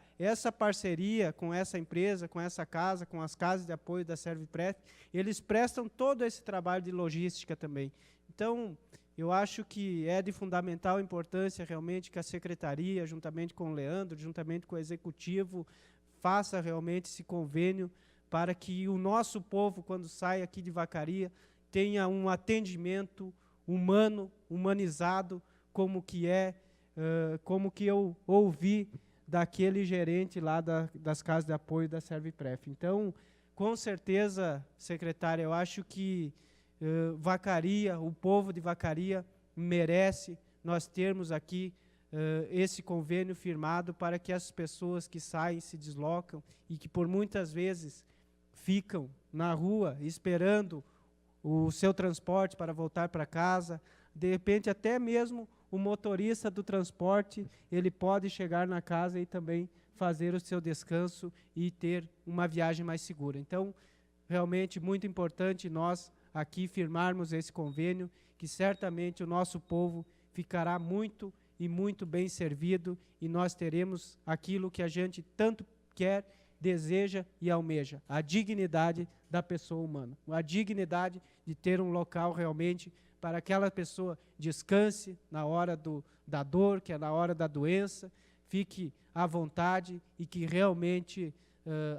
parceria com essa empresa, com essa casa, com as casas de apoio da Servipref, eles prestam todo esse trabalho de logística também. Então, eu acho que é de fundamental importância realmente que a Secretaria, juntamente com o Leandro, juntamente com o Executivo, faça realmente esse convênio para que o nosso povo, quando sai aqui de Vacaria, tenha um atendimento humano, humanizado, como que eu ouvi daquele gerente lá das casas de apoio da Servipref. Então, com certeza, secretária, eu acho que Vacaria, o povo de Vacaria, merece nós termos aqui esse convênio firmado para que as pessoas que saem, se deslocam e que por muitas vezes ficam na rua esperando o seu transporte para voltar para casa, de repente até mesmo o motorista do transporte, ele pode chegar na casa e também fazer o seu descanso e ter uma viagem mais segura. Então, realmente muito importante nós aqui firmarmos esse convênio, que certamente o nosso povo ficará muito e muito bem servido e nós teremos aquilo que a gente tanto quer, deseja e almeja, a dignidade da pessoa humana, a dignidade de ter um local realmente para aquela pessoa descanse na hora da dor, que é na hora da doença, fique à vontade e que realmente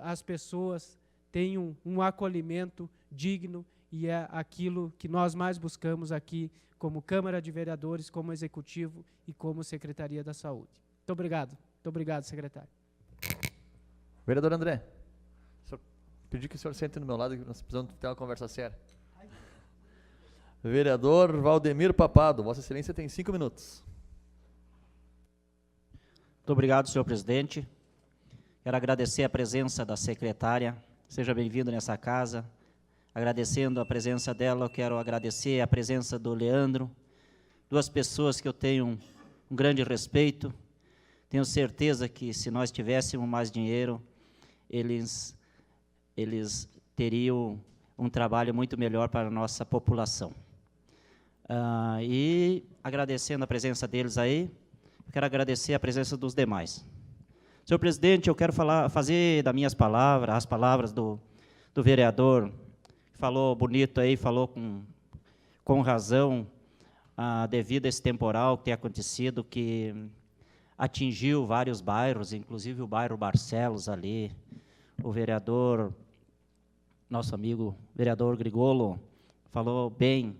as pessoas tenham um acolhimento digno, e é aquilo que nós mais buscamos aqui como Câmara de Vereadores, como Executivo e como Secretaria da Saúde. Muito obrigado, secretário. Vereador André, pedi que o senhor sente no meu lado, que nós precisamos ter uma conversa séria. Vereador Valdemir Papado, Vossa Excelência tem 5 minutos. Muito obrigado, senhor presidente. Quero agradecer a presença da secretária. Seja bem-vindo nessa casa. Agradecendo a presença dela, eu quero agradecer a presença do Leandro, duas pessoas que eu tenho um grande respeito. Tenho certeza que, se nós tivéssemos mais dinheiro, eles teriam um trabalho muito melhor para a nossa população. E, agradecendo a presença deles aí, quero agradecer a presença dos demais. Senhor presidente, eu quero fazer das minhas palavras, as palavras do vereador, que falou bonito aí, falou com razão, devido a esse temporal que tem acontecido, que atingiu vários bairros, inclusive o bairro Barcelos ali. O vereador, nosso amigo vereador Grigolo, falou bem.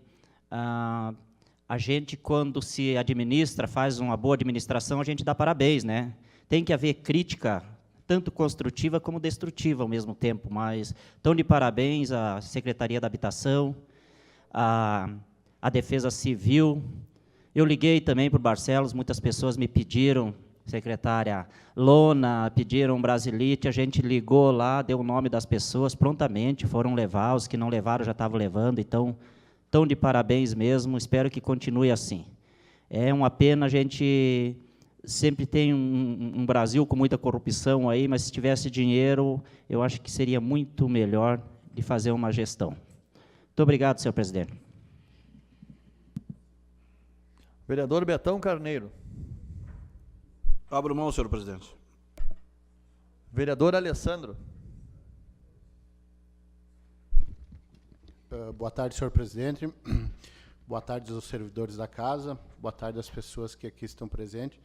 A gente, quando se administra, faz uma boa administração, a gente dá parabéns, né? Tem que haver crítica, tanto construtiva como destrutiva ao mesmo tempo, mas estão de parabéns à Secretaria da Habitação, à Defesa Civil. Eu liguei também para o Barcelos, muitas pessoas me pediram, secretária Lona, pediram Brasilite, a gente ligou lá, deu o nome das pessoas, prontamente foram levar, os que não levaram já estavam levando, então, estão de parabéns mesmo, espero que continue assim. É uma pena, a gente sempre tem um Brasil com muita corrupção aí, mas se tivesse dinheiro, eu acho que seria muito melhor de fazer uma gestão. Muito obrigado, senhor presidente. Vereador Betão Carneiro. Abro mão, senhor presidente. Vereador Alessandro. Boa tarde, senhor presidente. Boa tarde aos servidores da casa. Boa tarde às pessoas que aqui estão presentes.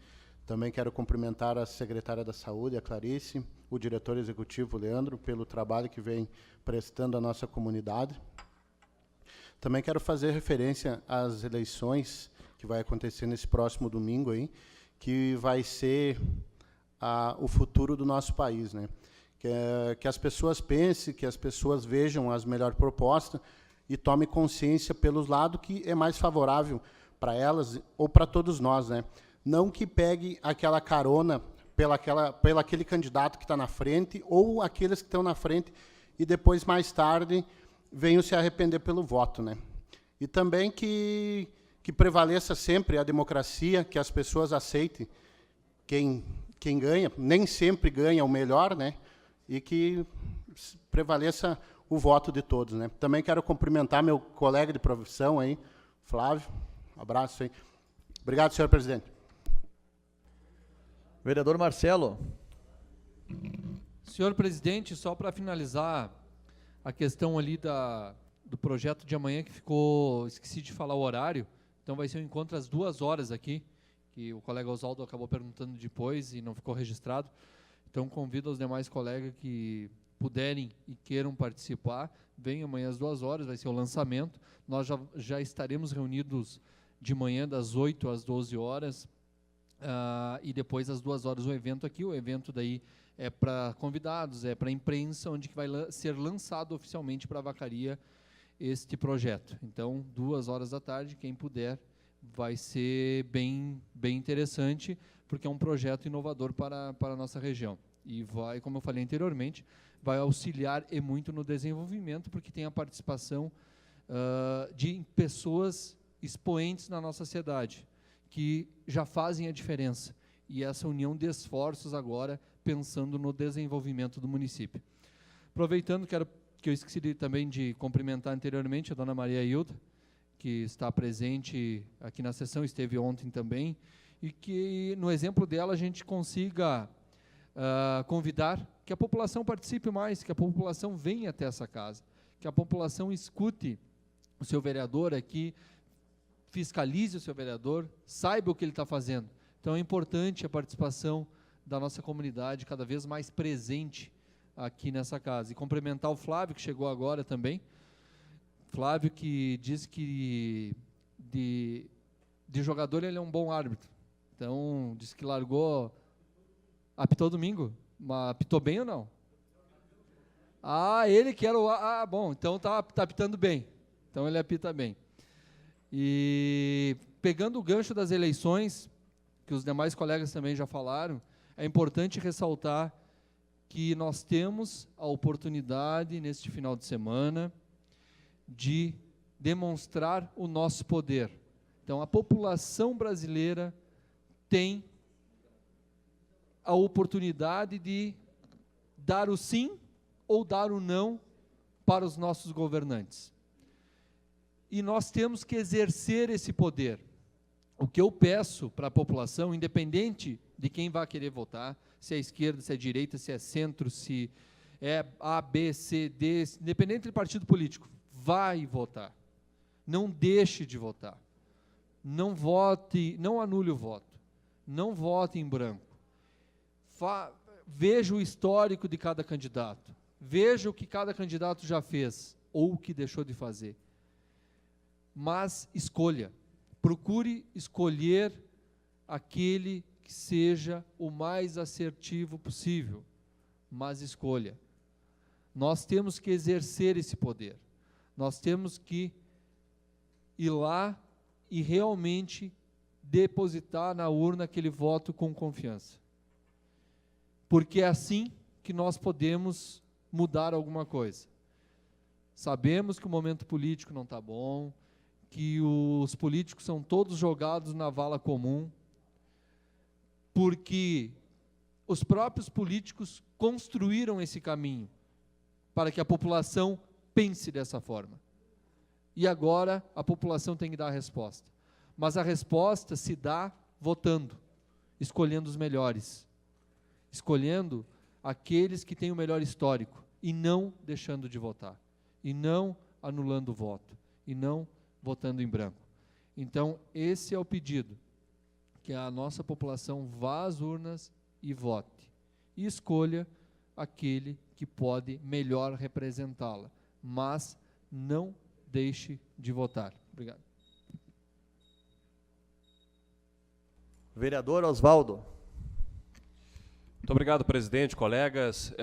Também quero cumprimentar a secretária da Saúde, a Clarice, o diretor executivo, Leandro, pelo trabalho que vem prestando à nossa comunidade. Também quero fazer referência às eleições que vai acontecer nesse próximo domingo, aí, que vai ser o futuro do nosso país, né? Que as pessoas pensem, que as pessoas vejam as melhores propostas e tomem consciência pelos lados que é mais favorável para elas ou para todos nós, né? Não que pegue aquela carona pelo aquele candidato que está na frente ou aqueles que estão na frente e depois, mais tarde, venham se arrepender pelo voto, né? E também que prevaleça sempre a democracia, que as pessoas aceitem quem ganha, nem sempre ganha o melhor, né? E que prevaleça o voto de todos, né? Também quero cumprimentar meu colega de profissão aí, Flávio. Um abraço aí. Obrigado, senhor presidente. Vereador Marcelo. Senhor presidente, só para finalizar a questão ali do projeto de amanhã, que esqueci de falar o horário, então vai ser um encontro às 2h aqui, que o colega Oswaldo acabou perguntando depois e não ficou registrado. Então, convido os demais colegas que puderem e queiram participar, venham amanhã às 2h, vai ser o lançamento. Nós já estaremos reunidos de manhã das 8 às 12 horas, e depois às 2h o evento aqui. O evento daí é para convidados, é para a imprensa, onde que vai ser lançado oficialmente para a Vacaria este projeto. Então, 2h da tarde, quem puder, vai ser bem interessante, porque é um projeto inovador para a nossa região. E vai, como eu falei anteriormente, vai auxiliar e muito no desenvolvimento, porque tem a participação de pessoas expoentes na nossa sociedade, que já fazem a diferença. E essa união de esforços agora, pensando no desenvolvimento do município. Aproveitando, que eu esqueci também de cumprimentar anteriormente a dona Maria Hilda, que está presente aqui na sessão, esteve ontem também, e que, no exemplo dela, a gente consiga convidar que a população participe mais, que a população venha até essa casa, que a população escute o seu vereador aqui, fiscalize o seu vereador, saiba o que ele está fazendo. Então é importante a participação da nossa comunidade cada vez mais presente aqui nessa casa. E cumprimentar o Flávio, que chegou agora também. Flávio, que diz que de jogador ele é um bom árbitro. Então, disse que largou... Apitou domingo? Mas apitou bem ou não? Ah, ele que era o... Ah, bom, então está apitando bem. Então ele apita bem. E pegando o gancho das eleições, que os demais colegas também já falaram, é importante ressaltar que nós temos a oportunidade, neste final de semana, de demonstrar o nosso poder. Então, a população brasileira tem a oportunidade de dar o sim ou dar o não para os nossos governantes. E nós temos que exercer esse poder. O que eu peço para a população, independente de quem vai querer votar, se é esquerda, se é direita, se é centro, se é A, B, C, D, independente de partido político, vai votar. Não deixe de votar. Não vote, não anule o voto. Não vote em branco. Veja o histórico de cada candidato. Veja o que cada candidato já fez ou o que deixou de fazer. Mas escolha. Procure escolher aquele que seja o mais assertivo possível, mas escolha. Nós temos que exercer esse poder. Nós temos que ir lá e realmente depositar na urna aquele voto com confiança. Porque é assim que nós podemos mudar alguma coisa. Sabemos que o momento político não está bom, que os políticos são todos jogados na vala comum, porque os próprios políticos construíram esse caminho para que a população pense dessa forma. E agora a população tem que dar a resposta. Mas a resposta se dá votando, escolhendo os melhores, escolhendo aqueles que têm o melhor histórico e não deixando de votar, e não anulando o voto, e não votando em branco. Então, esse é o pedido, que a nossa população vá às urnas e vote, e escolha aquele que pode melhor representá-la, mas não deixe de votar. Obrigado. Vereador Osvaldo. Muito obrigado, presidente, colegas.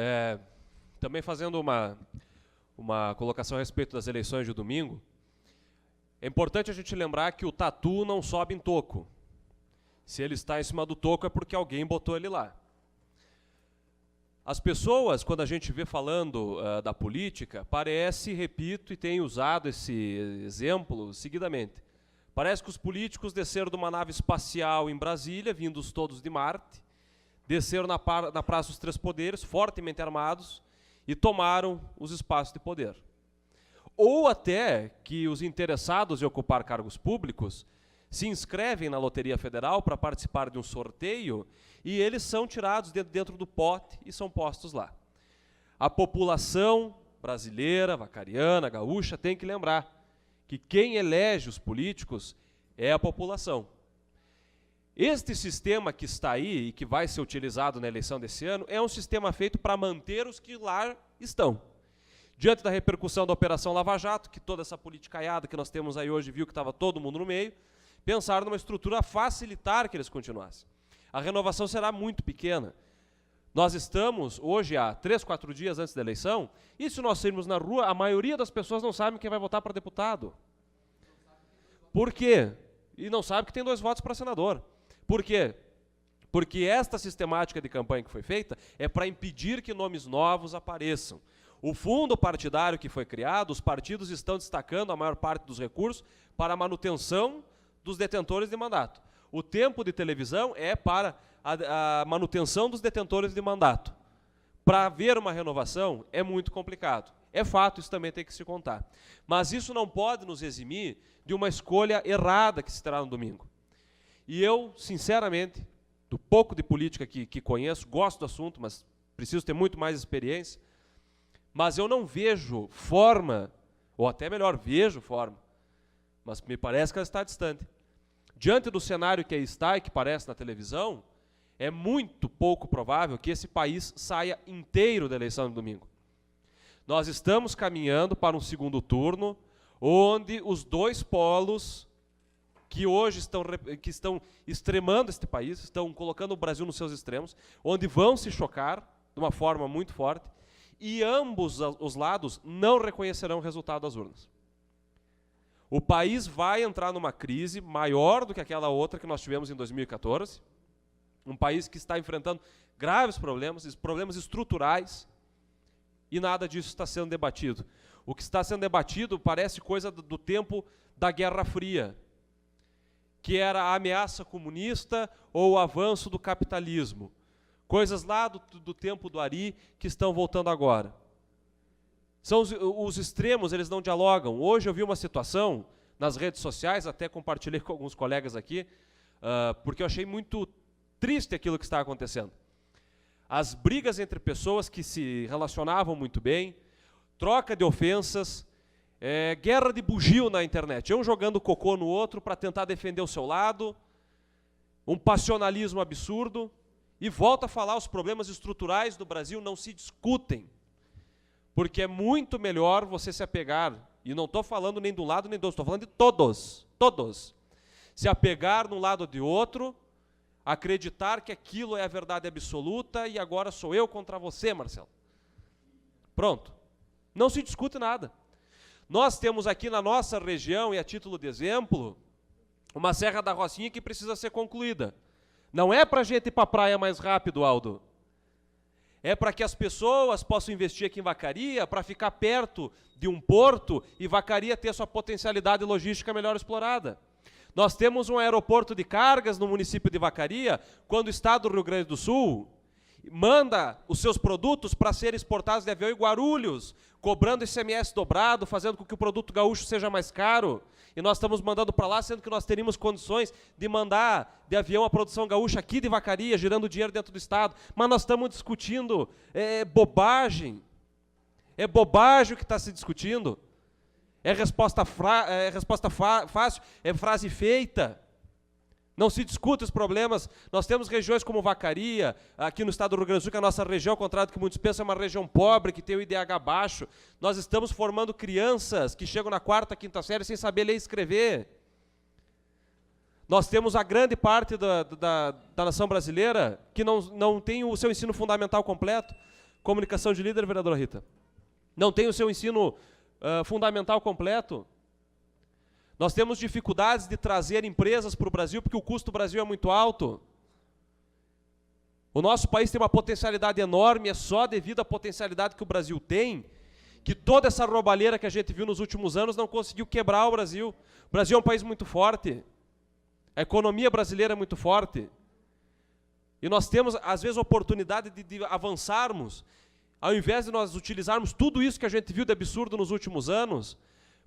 Também fazendo uma colocação a respeito das eleições de domingo, é importante a gente lembrar que o tatu não sobe em toco. Se ele está em cima do toco é porque alguém botou ele lá. As pessoas, quando a gente vê falando da política, parece, repito, e tenho usado esse exemplo seguidamente, parece que os políticos desceram de uma nave espacial em Brasília, vindos todos de Marte, desceram na Praça dos Três Poderes, fortemente armados, e tomaram os espaços de poder. Ou até que os interessados em ocupar cargos públicos se inscrevem na Loteria Federal para participar de um sorteio e eles são tirados dentro do pote e são postos lá. A população brasileira, vacariana, gaúcha, tem que lembrar que quem elege os políticos é a população. Este sistema que está aí e que vai ser utilizado na eleição desse ano é um sistema feito para manter os que lá estão. Diante da repercussão da Operação Lava Jato, que toda essa politicaiada que nós temos aí hoje viu que estava todo mundo no meio, pensaram numa estrutura a facilitar que eles continuassem. A renovação será muito pequena. Nós estamos hoje há 3, 4 dias antes da eleição, e se nós sairmos na rua, a maioria das pessoas não sabe quem vai votar para deputado. Por quê? E não sabe que tem 2 votos para senador. Por quê? Porque esta sistemática de campanha que foi feita é para impedir que nomes novos apareçam. O fundo partidário que foi criado, os partidos estão destacando a maior parte dos recursos para a manutenção dos detentores de mandato. O tempo de televisão é para a manutenção dos detentores de mandato. Para haver uma renovação é muito complicado. É fato, isso também tem que se contar. Mas isso não pode nos eximir de uma escolha errada que se terá no domingo. E eu, sinceramente, do pouco de política que conheço, gosto do assunto, mas preciso ter muito mais experiência, mas eu não vejo forma, ou até melhor, vejo forma, mas me parece que ela está distante. Diante do cenário que aí está e que parece na televisão, é muito pouco provável que esse país saia inteiro da eleição de domingo. Nós estamos caminhando para um segundo turno, onde os dois polos que hoje estão extremando este país, estão colocando o Brasil nos seus extremos, onde vão se chocar de uma forma muito forte, e ambos os lados não reconhecerão o resultado das urnas. O país vai entrar numa crise maior do que aquela outra que nós tivemos em 2014, um país que está enfrentando graves problemas estruturais, e nada disso está sendo debatido. O que está sendo debatido parece coisa do tempo da Guerra Fria, que era a ameaça comunista ou o avanço do capitalismo. Coisas lá do tempo do Ari que estão voltando agora. São os extremos, eles não dialogam. Hoje eu vi uma situação nas redes sociais, até compartilhei com alguns colegas aqui, porque eu achei muito triste aquilo que está acontecendo. As brigas entre pessoas que se relacionavam muito bem, troca de ofensas, guerra de bugio na internet, um jogando cocô no outro para tentar defender o seu lado, um passionalismo absurdo, e volta a falar, os problemas estruturais do Brasil não se discutem, porque é muito melhor você se apegar, e não estou falando nem de um lado nem do outro, estou falando de todos, se apegar num lado ou de outro, acreditar que aquilo é a verdade absoluta e agora sou eu contra você, Marcelo. Pronto. Não se discute nada. Nós temos aqui na nossa região, e a título de exemplo, uma Serra da Rocinha que precisa ser concluída. Não é para a gente ir para a praia mais rápido, Aldo. É para que as pessoas possam investir aqui em Vacaria, para ficar perto de um porto e Vacaria ter sua potencialidade logística melhor explorada. Nós temos um aeroporto de cargas no município de Vacaria, quando o estado do Rio Grande do Sul manda os seus produtos para serem exportados de avião em Guarulhos, cobrando ICMS dobrado, fazendo com que o produto gaúcho seja mais caro. E nós estamos mandando para lá, sendo que nós teríamos condições de mandar de avião a produção gaúcha aqui de Vacaria, girando dinheiro dentro do estado. Mas nós estamos discutindo bobagem. É bobagem o que está se discutindo. É resposta fácil, é frase feita. Não se discute os problemas. Nós temos regiões como Vacaria, aqui no estado do Rio Grande do Sul, que é a nossa região, ao contrário do que muitos pensam, é uma região pobre, que tem o IDH baixo. Nós estamos formando crianças que chegam na 4ª, 5ª série sem saber ler e escrever. Nós temos a grande parte da nação brasileira que não tem o seu ensino fundamental completo. Comunicação de líder, vereadora Rita. Não tem o seu ensino fundamental completo. Nós temos dificuldades de trazer empresas para o Brasil, porque o custo do Brasil é muito alto. O nosso país tem uma potencialidade enorme, é só devido à potencialidade que o Brasil tem, que toda essa roubalheira que a gente viu nos últimos anos não conseguiu quebrar o Brasil. O Brasil é um país muito forte. A economia brasileira é muito forte. E nós temos, às vezes, a oportunidade de avançarmos, ao invés de nós utilizarmos tudo isso que a gente viu de absurdo nos últimos anos,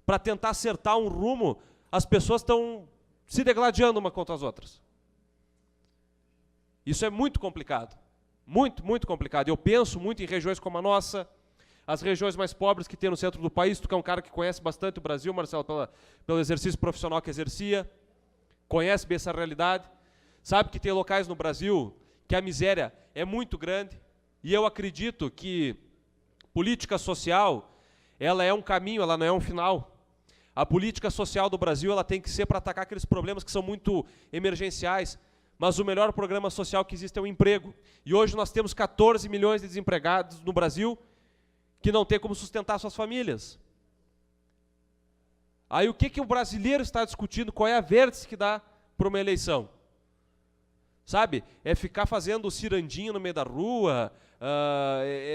para tentar acertar um rumo, as pessoas estão se degladiando uma contra as outras. Isso é muito complicado. Muito, muito complicado. Eu penso muito em regiões como a nossa, as regiões mais pobres que tem no centro do país. Tu que é um cara que conhece bastante o Brasil, Marcelo, pelo exercício profissional que exercia, conhece bem essa realidade, sabe que tem locais no Brasil que a miséria é muito grande, e eu acredito que política social, ela é um caminho, ela não é um final. A política social do Brasil, ela tem que ser para atacar aqueles problemas que são muito emergenciais, mas o melhor programa social que existe é o emprego. E hoje nós temos 14 milhões de desempregados no Brasil que não tem como sustentar suas famílias. Aí o que o brasileiro está discutindo, qual é a vértice que dá para uma eleição? Sabe? É ficar fazendo cirandinho no meio da rua,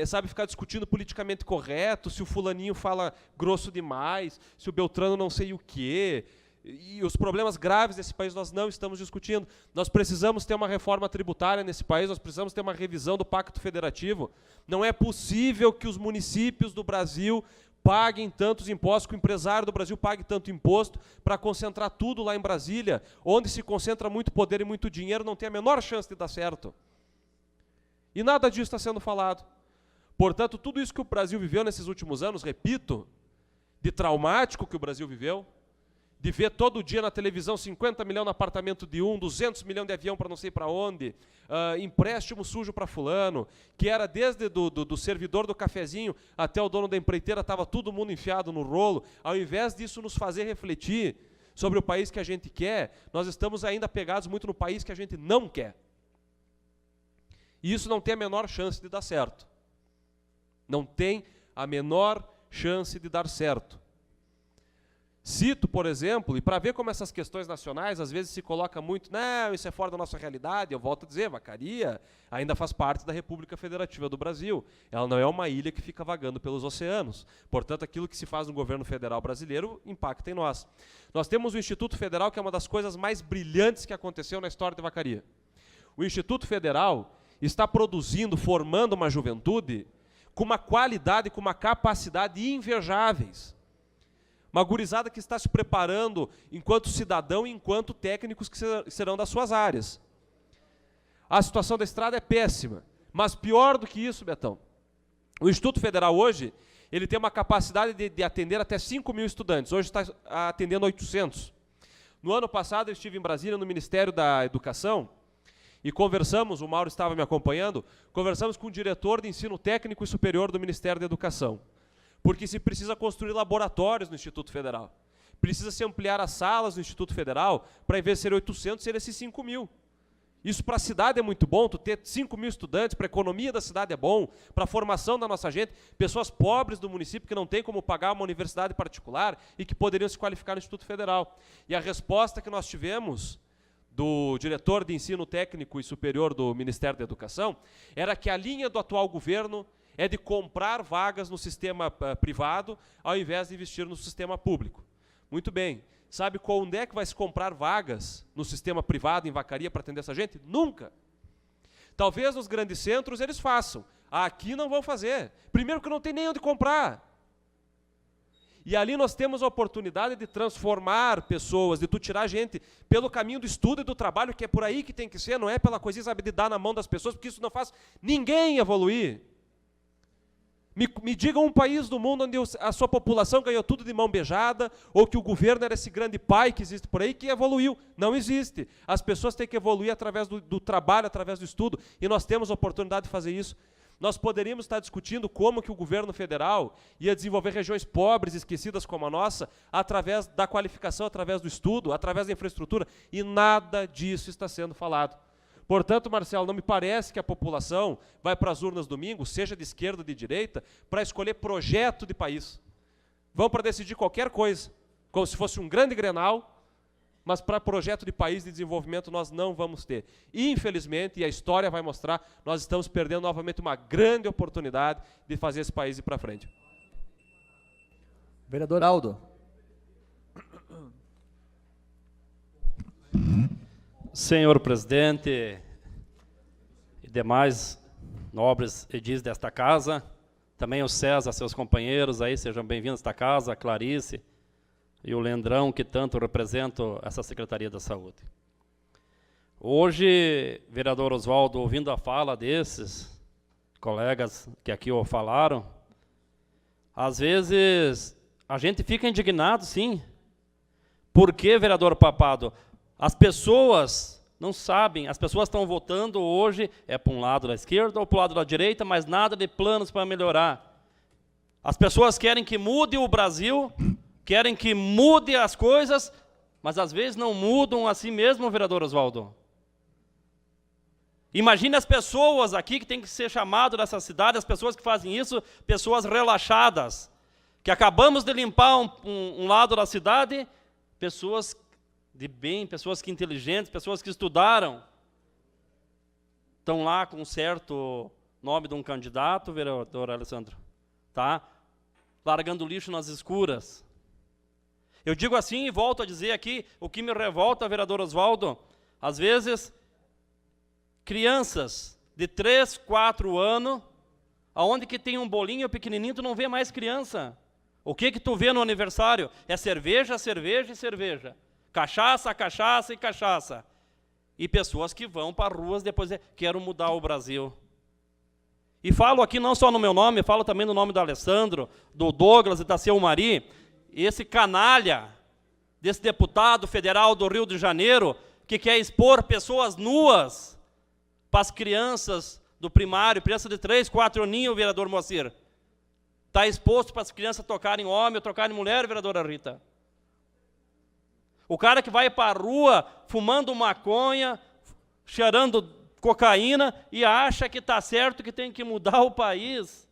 sabe, ficar discutindo politicamente correto, se o fulaninho fala grosso demais, se o Beltrano não sei o quê. E os problemas graves desse país nós não estamos discutindo. Nós precisamos ter uma reforma tributária nesse país, nós precisamos ter uma revisão do Pacto Federativo. Não é possível que os municípios do Brasil paguem tantos impostos, que o empresário do Brasil pague tanto imposto para concentrar tudo lá em Brasília, onde se concentra muito poder e muito dinheiro, não tem a menor chance de dar certo. E nada disso está sendo falado. Portanto, tudo isso que o Brasil viveu nesses últimos anos, repito, de traumático que o Brasil viveu, de ver todo dia na televisão 50 milhões no apartamento de 200 milhões de avião para não sei para onde, empréstimo sujo para fulano, que era desde do servidor do cafezinho até o dono da empreiteira, estava todo mundo enfiado no rolo. Ao invés disso nos fazer refletir sobre o país que a gente quer, nós estamos ainda pegados muito no país que a gente não quer. E isso não tem a menor chance de dar certo. Não tem a menor chance de dar certo. Cito, por exemplo, e para ver como essas questões nacionais às vezes se coloca muito, não, isso é fora da nossa realidade, eu volto a dizer, Vacaria ainda faz parte da República Federativa do Brasil. Ela não é uma ilha que fica vagando pelos oceanos. Portanto, aquilo que se faz no governo federal brasileiro impacta em nós. Nós temos o Instituto Federal, que é uma das coisas mais brilhantes que aconteceu na história de Vacaria. O Instituto Federal está produzindo, formando uma juventude com uma qualidade, com uma capacidade invejáveis. Uma gurizada que está se preparando enquanto cidadão e enquanto técnicos que serão das suas áreas. A situação da estrada é péssima, mas pior do que isso, Betão, o Instituto Federal hoje, ele tem uma capacidade de atender até 5.000 estudantes, hoje está atendendo 800. No ano passado eu estive em Brasília, no Ministério da Educação, e conversamos, o Mauro estava me acompanhando, conversamos com o diretor de ensino técnico e superior do Ministério da Educação. Porque se precisa construir laboratórios no Instituto Federal. Precisa se ampliar as salas no Instituto Federal para, em vez de ser 800, ser esses 5.000. Isso para a cidade é muito bom, tu ter 5.000 estudantes, para a economia da cidade é bom, para a formação da nossa gente, pessoas pobres do município que não têm como pagar uma universidade particular e que poderiam se qualificar no Instituto Federal. E a resposta que nós tivemos do diretor de ensino técnico e superior do Ministério da Educação era que a linha do atual governo é de comprar vagas no sistema privado ao invés de investir no sistema público. Muito bem. Sabe onde é que vai se comprar vagas no sistema privado, em Vacaria, para atender essa gente? Nunca. Talvez nos grandes centros eles façam. Aqui não vão fazer. Primeiro que não tem nem onde comprar. E ali nós temos a oportunidade de transformar pessoas, de tu tirar gente pelo caminho do estudo e do trabalho, que é por aí que tem que ser, não é pela coisinha, sabe, de dar na mão das pessoas, porque isso não faz ninguém evoluir. Me digam um país do mundo onde a sua população ganhou tudo de mão beijada, ou que o governo era esse grande pai que existe por aí, que evoluiu. Não existe. As pessoas têm que evoluir através do trabalho, através do estudo, e nós temos a oportunidade de fazer isso. Nós poderíamos estar discutindo como que o governo federal ia desenvolver regiões pobres, esquecidas como a nossa, através da qualificação, através do estudo, através da infraestrutura, e nada disso está sendo falado. Portanto, Marcelo, não me parece que a população vai para as urnas domingo, seja de esquerda ou de direita, para escolher projeto de país. Vão para decidir qualquer coisa, como se fosse um grande Grenal, mas para projeto de país de desenvolvimento nós não vamos ter. E, infelizmente, e a história vai mostrar, nós estamos perdendo novamente uma grande oportunidade de fazer esse país ir para frente. Vereador Aldo. Senhor presidente e demais nobres edis desta casa, também o César, seus companheiros aí, sejam bem-vindos a esta casa, a Clarice e o Leandrão, que tanto representam essa Secretaria da Saúde. Hoje, vereador Oswaldo, ouvindo a fala desses colegas que aqui falaram, às vezes a gente fica indignado, sim. Por que, vereador Papado? As pessoas não sabem, as pessoas estão votando hoje, é para um lado da esquerda ou para o lado da direita, mas nada de planos para melhorar. As pessoas querem que mude o Brasil, querem que mude as coisas, mas às vezes não mudam a si mesmo, vereador Oswaldo. Imagine as pessoas aqui que tem que ser chamado dessa cidade, as pessoas que fazem isso, pessoas relaxadas, que acabamos de limpar um lado da cidade, pessoas de bem, pessoas que inteligentes, pessoas que estudaram, estão lá com um certo nome de um candidato, vereador Alessandro, tá? Largando lixo nas escuras. Eu digo assim e volto a dizer aqui, o que me revolta, vereador Oswaldo, às vezes, crianças de 3, 4 anos, aonde que tem um bolinho pequenininho, tu não vê mais criança. O que tu vê no aniversário? É cerveja, cerveja e cerveja. Cachaça, cachaça e cachaça. E pessoas que vão para ruas depois quero mudar o Brasil. E falo aqui não só no meu nome, falo também no nome do Alessandro, do Douglas e da Selmari, esse canalha desse deputado federal do Rio de Janeiro que quer expor pessoas nuas para as crianças do primário, criança de 3, 4 aninhos, vereador Moacir. Está exposto para as crianças tocarem homem ou tocarem mulher, vereadora Rita. O cara que vai para a rua fumando maconha, cheirando cocaína e acha que está certo, que tem que mudar o país.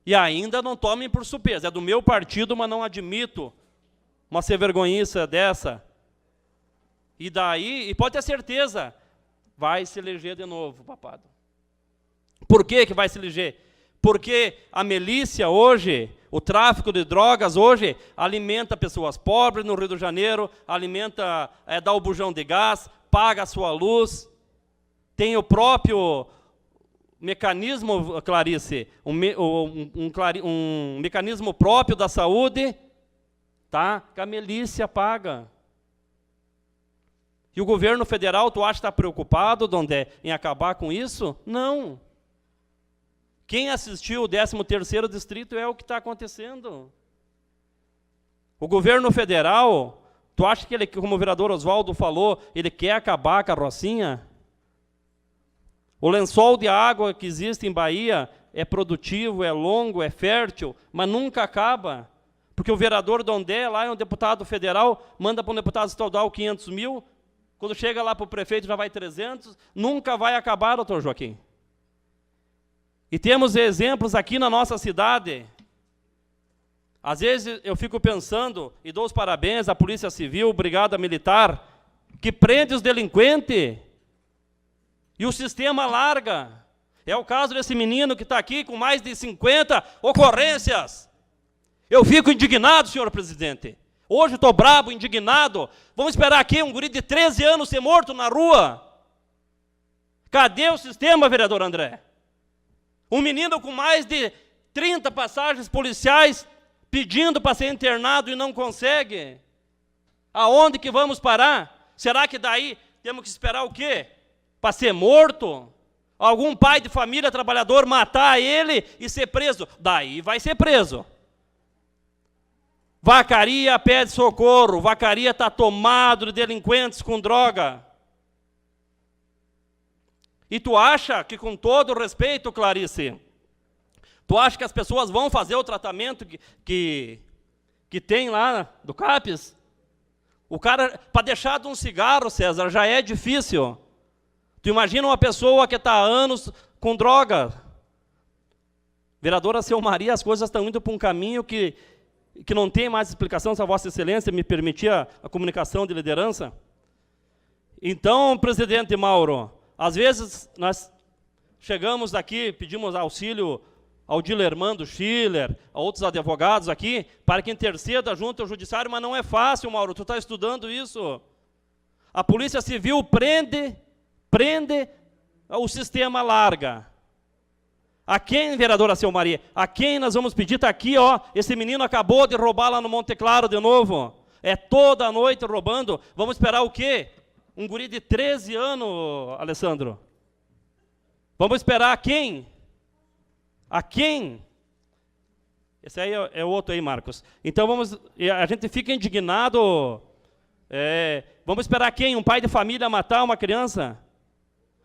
E ainda não tomem por surpresa. É do meu partido, mas não admito uma vergonhice dessa. E daí, e pode ter certeza, vai se eleger de novo, papado. Por que vai se eleger? Porque a milícia hoje, o tráfico de drogas hoje, alimenta pessoas pobres no Rio de Janeiro, alimenta, dá o bujão de gás, paga a sua luz, tem o próprio mecanismo, Clarice, um mecanismo próprio da saúde, tá? Que a milícia paga. E o governo federal, tu acha que está preocupado, Dondé, em acabar com isso? Não. Quem assistiu o 13º Distrito é o que está acontecendo. O governo federal, tu acha que ele, como o vereador Oswaldo falou, ele quer acabar com a Rocinha? O lençol de água que existe em Bahia é produtivo, é longo, é fértil, mas nunca acaba. Porque o vereador Dondé, lá é um deputado federal, manda para um deputado estadual 500 mil, quando chega lá para o prefeito já vai 300, nunca vai acabar, doutor Joaquim. E temos exemplos aqui na nossa cidade. Às vezes eu fico pensando, e dou os parabéns à Polícia Civil, Brigada Militar, que prende os delinquentes, e o sistema larga. É o caso desse menino que está aqui com mais de 50 ocorrências. Eu fico indignado, senhor presidente. Hoje estou brabo, indignado. Vamos esperar aqui um guri de 13 anos ser morto na rua? Cadê o sistema, vereador André? Um menino com mais de 30 passagens policiais pedindo para ser internado e não consegue. Aonde que vamos parar? Será que daí temos que esperar o quê? Para ser morto? Algum pai de família trabalhador matar ele e ser preso? Daí vai ser preso. Vacaria pede socorro, Vacaria está tomado de delinquentes com droga. E tu acha que, com todo o respeito, Clarice, tu acha que as pessoas vão fazer o tratamento que tem lá do CAPES? O cara, para deixar de um cigarro, César, já é difícil. Tu imagina uma pessoa que está há anos com droga. Vereadora Selmari, as coisas estão indo para um caminho que não tem mais explicação, se a Vossa Excelência me permitir a comunicação de liderança. Então, presidente Mauro, às vezes nós chegamos aqui, pedimos auxílio ao Dilermando Schiller, a outros advogados aqui, para que interceda junto ao judiciário, mas não é fácil, Mauro, tu está estudando isso. A Polícia Civil prende, o sistema larga. A quem, vereadora Selmari? A quem nós vamos pedir? Está aqui, ó, esse menino acabou de roubar lá no Monte Claro de novo. É toda noite roubando. Vamos esperar o quê? Um guri de 13 anos, Alessandro. Vamos esperar a quem? A quem? Esse aí é outro aí, Marcos. Então a gente fica indignado. Vamos esperar quem? Um pai de família matar uma criança?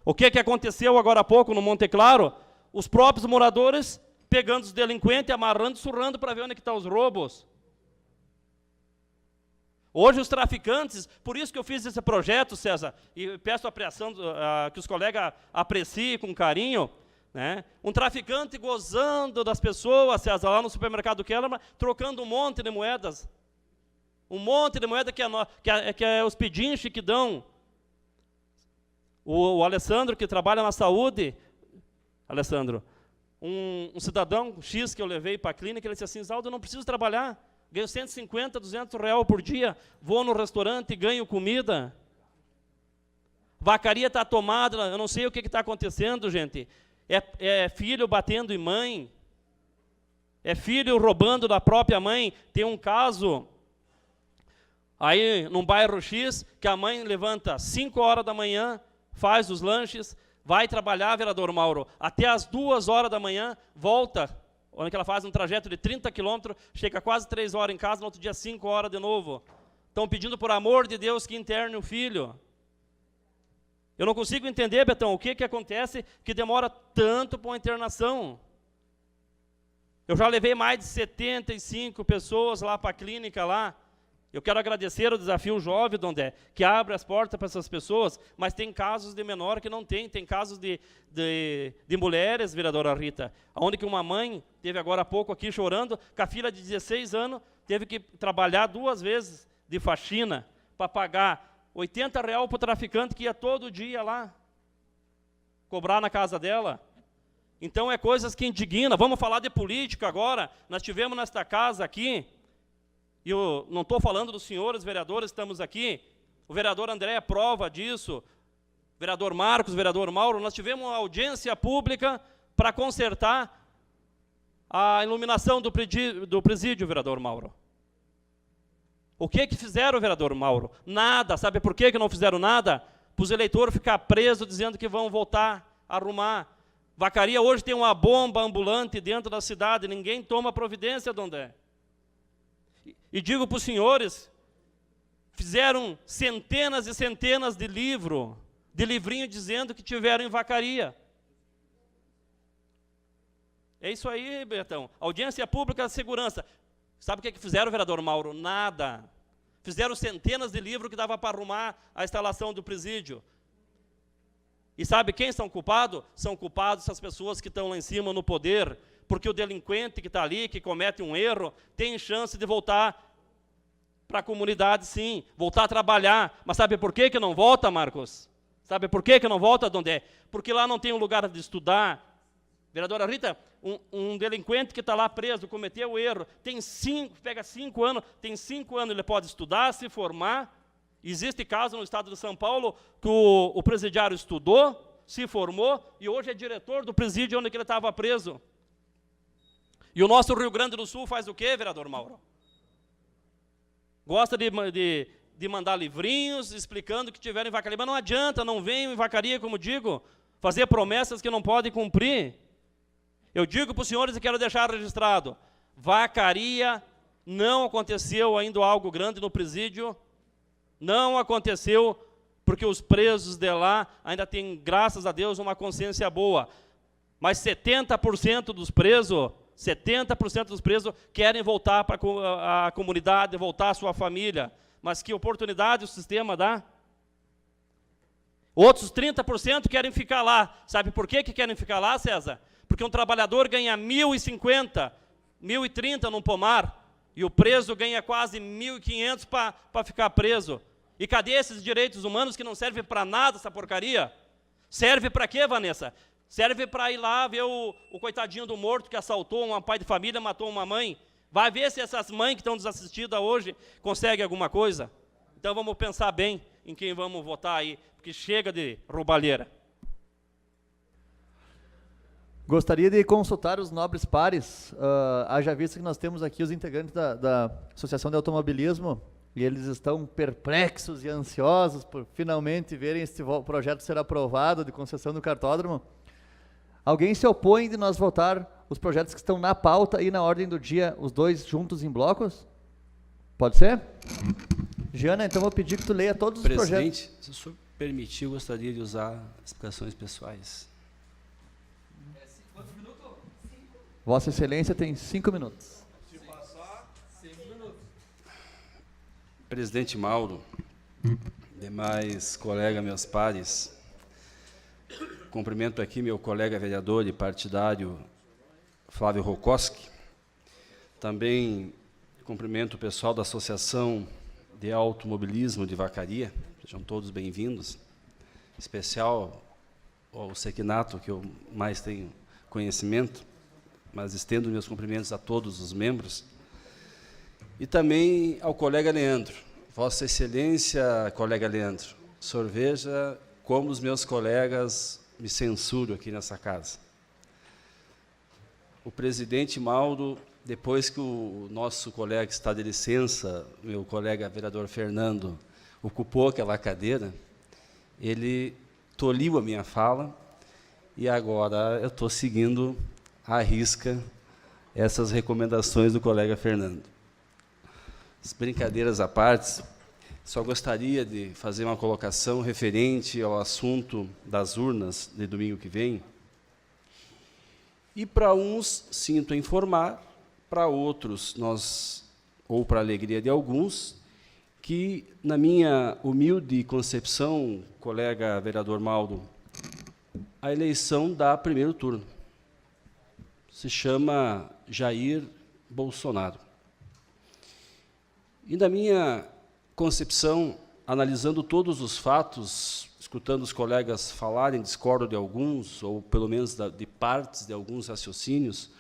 O que aconteceu agora há pouco no Monte Claro? Os próprios moradores pegando os delinquentes, amarrando, surrando para ver onde estão os roubos. Hoje os traficantes, por isso que eu fiz esse projeto, César, e peço que os colegas apreciem com carinho, né? Um traficante gozando das pessoas, César, lá no supermercado Kellerman, trocando um monte de moedas. Um monte de moeda que é os pedinches que dão. O Alessandro, que trabalha na saúde, Alessandro, um cidadão X que eu levei para a clínica, ele disse assim, Zaldo, eu não preciso trabalhar, ganho 150, 200 reais por dia, vou no restaurante e ganho comida. Vacaria está tomada, eu não sei o que está acontecendo, gente. É filho batendo em mãe. É filho roubando da própria mãe. Tem um caso aí num bairro X, que a mãe levanta 5 horas da manhã, faz os lanches, vai trabalhar, vereador Mauro, até as 2 horas da manhã, volta, onde ela faz um trajeto de 30 quilômetros, chega quase 3 horas em casa, no outro dia 5 horas de novo. Estão pedindo, por amor de Deus, que interne o filho. Eu não consigo entender, Betão, o que acontece que demora tanto para uma internação. Eu já levei mais de 75 pessoas lá para a clínica lá. Eu quero agradecer o Desafio Jovem, Dondé, que abre as portas para essas pessoas, mas tem casos de menor que não tem casos de mulheres, vereadora Rita, onde que uma mãe teve agora há pouco aqui chorando, com a filha de 16 anos, teve que trabalhar 2 vezes de faxina para pagar R$80 para o traficante que ia todo dia lá cobrar na casa dela. Então é coisas que indignam. Vamos falar de política agora. Nós tivemos nesta casa aqui, e eu não estou falando dos senhores vereadores, estamos aqui, o vereador André é prova disso, vereador Marcos, vereador Mauro, nós tivemos uma audiência pública para consertar a iluminação do presídio, vereador Mauro. O que fizeram, vereador Mauro? Nada. Sabe por que não fizeram nada? Para os eleitores ficar presos dizendo que vão voltar a arrumar. Vacaria hoje tem uma bomba ambulante dentro da cidade, ninguém toma providência, Dondé. E digo para os senhores, fizeram centenas e centenas de livrinho dizendo que tiveram em Vacaria. É isso aí, Betão. Audiência pública de segurança. Sabe o que fizeram, vereador Mauro? Nada. Fizeram centenas de livros que dava para arrumar a instalação do presídio. E sabe quem são culpados? São culpados essas pessoas que estão lá em cima no poder, porque o delinquente que está ali, que comete um erro, tem chance de voltar para a comunidade, sim, voltar a trabalhar. Mas sabe por que não volta, Marcos? Sabe por que não volta, Dondé? Porque lá não tem um lugar de estudar. Vereadora Rita, um delinquente que está lá preso, cometeu o erro, pega 5 anos, tem 5 anos, ele pode estudar, se formar. Existe caso no estado de São Paulo que o presidiário estudou, se formou e hoje é diretor do presídio onde ele estava preso. E o nosso Rio Grande do Sul faz o quê, vereador Mauro? Gosta de mandar livrinhos explicando que tiveram em Vacaria, mas não adianta, não venham em Vacaria, como digo, fazer promessas que não podem cumprir. Eu digo para os senhores e quero deixar registrado, Vacaria não aconteceu ainda algo grande no presídio, não aconteceu porque os presos de lá ainda têm, graças a Deus, uma consciência boa. Mas 70% dos presos querem voltar para a comunidade, voltar à sua família. Mas que oportunidade o sistema dá? Outros 30% querem ficar lá. Sabe por que querem ficar lá, César? Porque um trabalhador ganha 1.050, 1.030 num pomar, e o preso ganha quase 1.500 para ficar preso. E cadê esses direitos humanos que não servem para nada, essa porcaria? Serve para quê, Vanessa? Serve para ir lá ver o coitadinho do morto que assaltou um pai de família, matou uma mãe. Vai ver se essas mães que estão desassistidas hoje conseguem alguma coisa. Então vamos pensar bem em quem vamos votar aí, porque chega de roubalheira. Gostaria de consultar os nobres pares, haja visto que nós temos aqui os integrantes da Associação de Automobilismo, e eles estão perplexos e ansiosos por finalmente verem este projeto ser aprovado de concessão do cartódromo. Alguém se opõe de nós votar os projetos que estão na pauta e na ordem do dia, os dois juntos em blocos? Pode ser? Giana, então vou pedir que tu leia todos os projetos. Presidente, se o senhor permitir, eu gostaria de usar explicações pessoais. Vossa Excelência tem 5 minutos. Presidente Mauro, demais colegas, meus pares, cumprimento aqui meu colega vereador e partidário Flávio Rokoski, também cumprimento o pessoal da Associação de Automobilismo de Vacaria, sejam todos bem-vindos, em especial ao Sequinato, que eu mais tenho conhecimento, mas estendo meus cumprimentos a todos os membros, e também ao colega Leandro. Vossa Excelência, colega Leandro, o senhor veja como os meus colegas me censuram aqui nessa casa. O presidente Mauro depois que o nosso colega que está de licença, meu colega vereador Fernando, ocupou aquela cadeira, ele tolhiu a minha fala e agora eu estou seguindo à risca essas recomendações do colega Fernando. As brincadeiras à parte, só gostaria de fazer uma colocação referente ao assunto das urnas de domingo que vem. E para uns, sinto informar, para outros, ou para a alegria de alguns, que, na minha humilde concepção, colega vereador Maldo, a eleição dá primeiro turno. Se chama Jair Bolsonaro. E, na minha concepção, analisando todos os fatos, escutando os colegas falarem, discordo de alguns, ou pelo menos de partes de alguns raciocínios,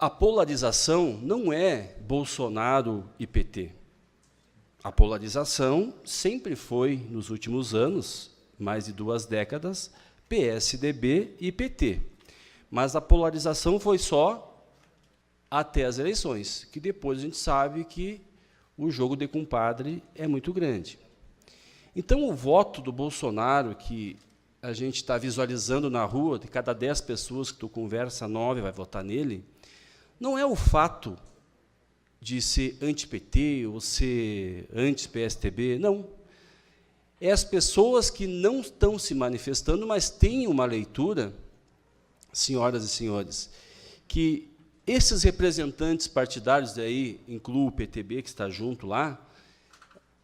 a polarização não é Bolsonaro e PT. A polarização sempre foi, nos últimos anos, mais de 2 décadas, PSDB e PT. Mas a polarização foi só até as eleições, que depois a gente sabe que o jogo de compadre é muito grande. Então, o voto do Bolsonaro, que a gente está visualizando na rua, de cada 10 pessoas que tu conversa, 9 vai votar nele, não é o fato de ser anti-PT ou ser anti-PSDB, não. É as pessoas que não estão se manifestando, mas têm uma leitura, senhoras e senhores, que esses representantes partidários, daí incluo o PTB, que está junto lá,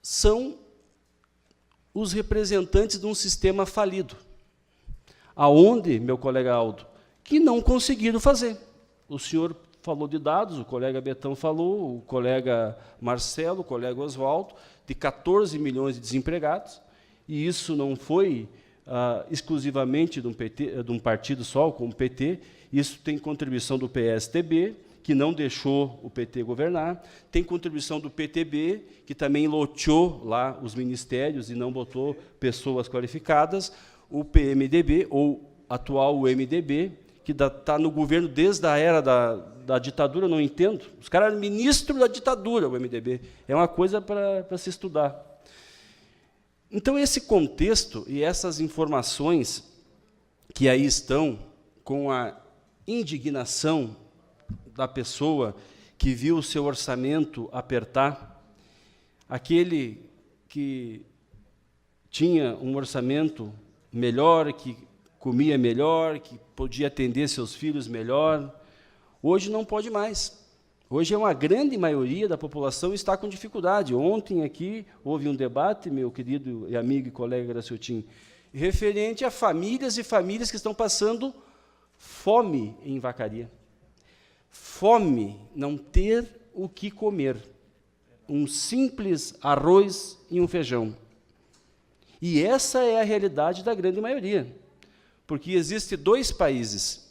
são os representantes de um sistema falido, aonde, meu colega Aldo, que não conseguiram fazer. O senhor falou de dados, o colega Betão falou, o colega Marcelo, o colega Oswaldo, de 14 milhões de desempregados, e isso não foi exclusivamente de um partido só, como o PT, isso tem contribuição do PSDB, que não deixou o PT governar, tem contribuição do PTB, que também loteou lá os ministérios e não botou pessoas qualificadas, o PMDB, ou atual o MDB, que está no governo desde a era da ditadura, não entendo. Os caras eram ministros da ditadura, o MDB. É uma coisa para se estudar. Então, esse contexto e essas informações que aí estão, com a indignação da pessoa que viu o seu orçamento apertar, aquele que tinha um orçamento melhor, que comia melhor, que podia atender seus filhos melhor, hoje não pode mais. Hoje é uma grande maioria da população está com dificuldade. Ontem aqui houve um debate, meu querido e amigo e colega Graciotin, referente a famílias e famílias que estão passando fome em Vacaria. Fome, não ter o que comer. Um simples arroz e um feijão. E essa é a realidade da grande maioria. Porque existem 2 países.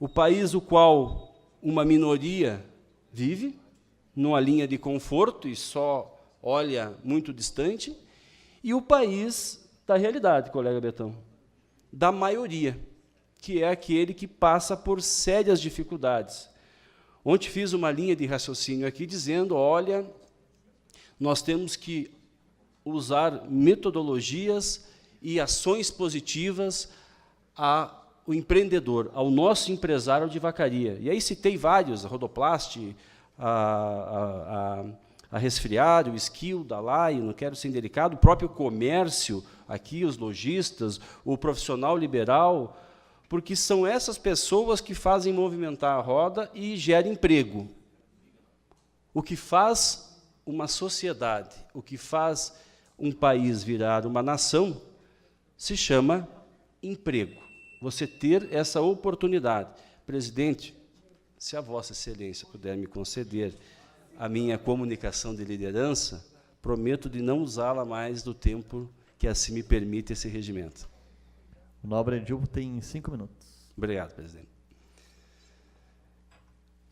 O país o qual uma minoria vive, numa linha de conforto e só olha muito distante, e o país da realidade, colega Betão, da maioria, que é aquele que passa por sérias dificuldades. Ontem fiz uma linha de raciocínio aqui dizendo, olha, nós temos que usar metodologias e ações positivas ao empreendedor, ao nosso empresário de Vacaria. E aí citei vários, a Rodoplast, a Resfriário, o Skill, da LAI, não quero ser indelicado, o próprio comércio, aqui os lojistas, o profissional liberal, porque são essas pessoas que fazem movimentar a roda e geram emprego. O que faz uma sociedade, o que faz um país virar uma nação, se chama emprego. Você ter essa oportunidade. Presidente, se a Vossa Excelência puder me conceder a minha comunicação de liderança, prometo de não usá-la mais do tempo que assim me permite esse regimento. O nobre Edilbo tem 5 minutos. Obrigado, presidente.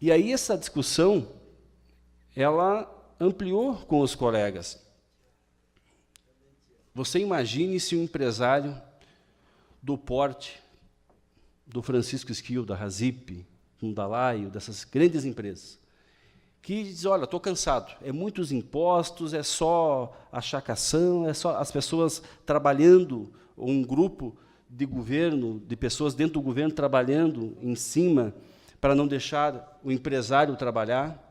E aí essa discussão, ela ampliou com os colegas. Você imagine se um empresário do porte do Francisco Esquil, da Razip, Fundalaio, dessas grandes empresas, que diz, olha, estou cansado, é muitos impostos, é só a chacação, é só as pessoas trabalhando, um grupo de governo, de pessoas dentro do governo trabalhando em cima para não deixar o empresário trabalhar.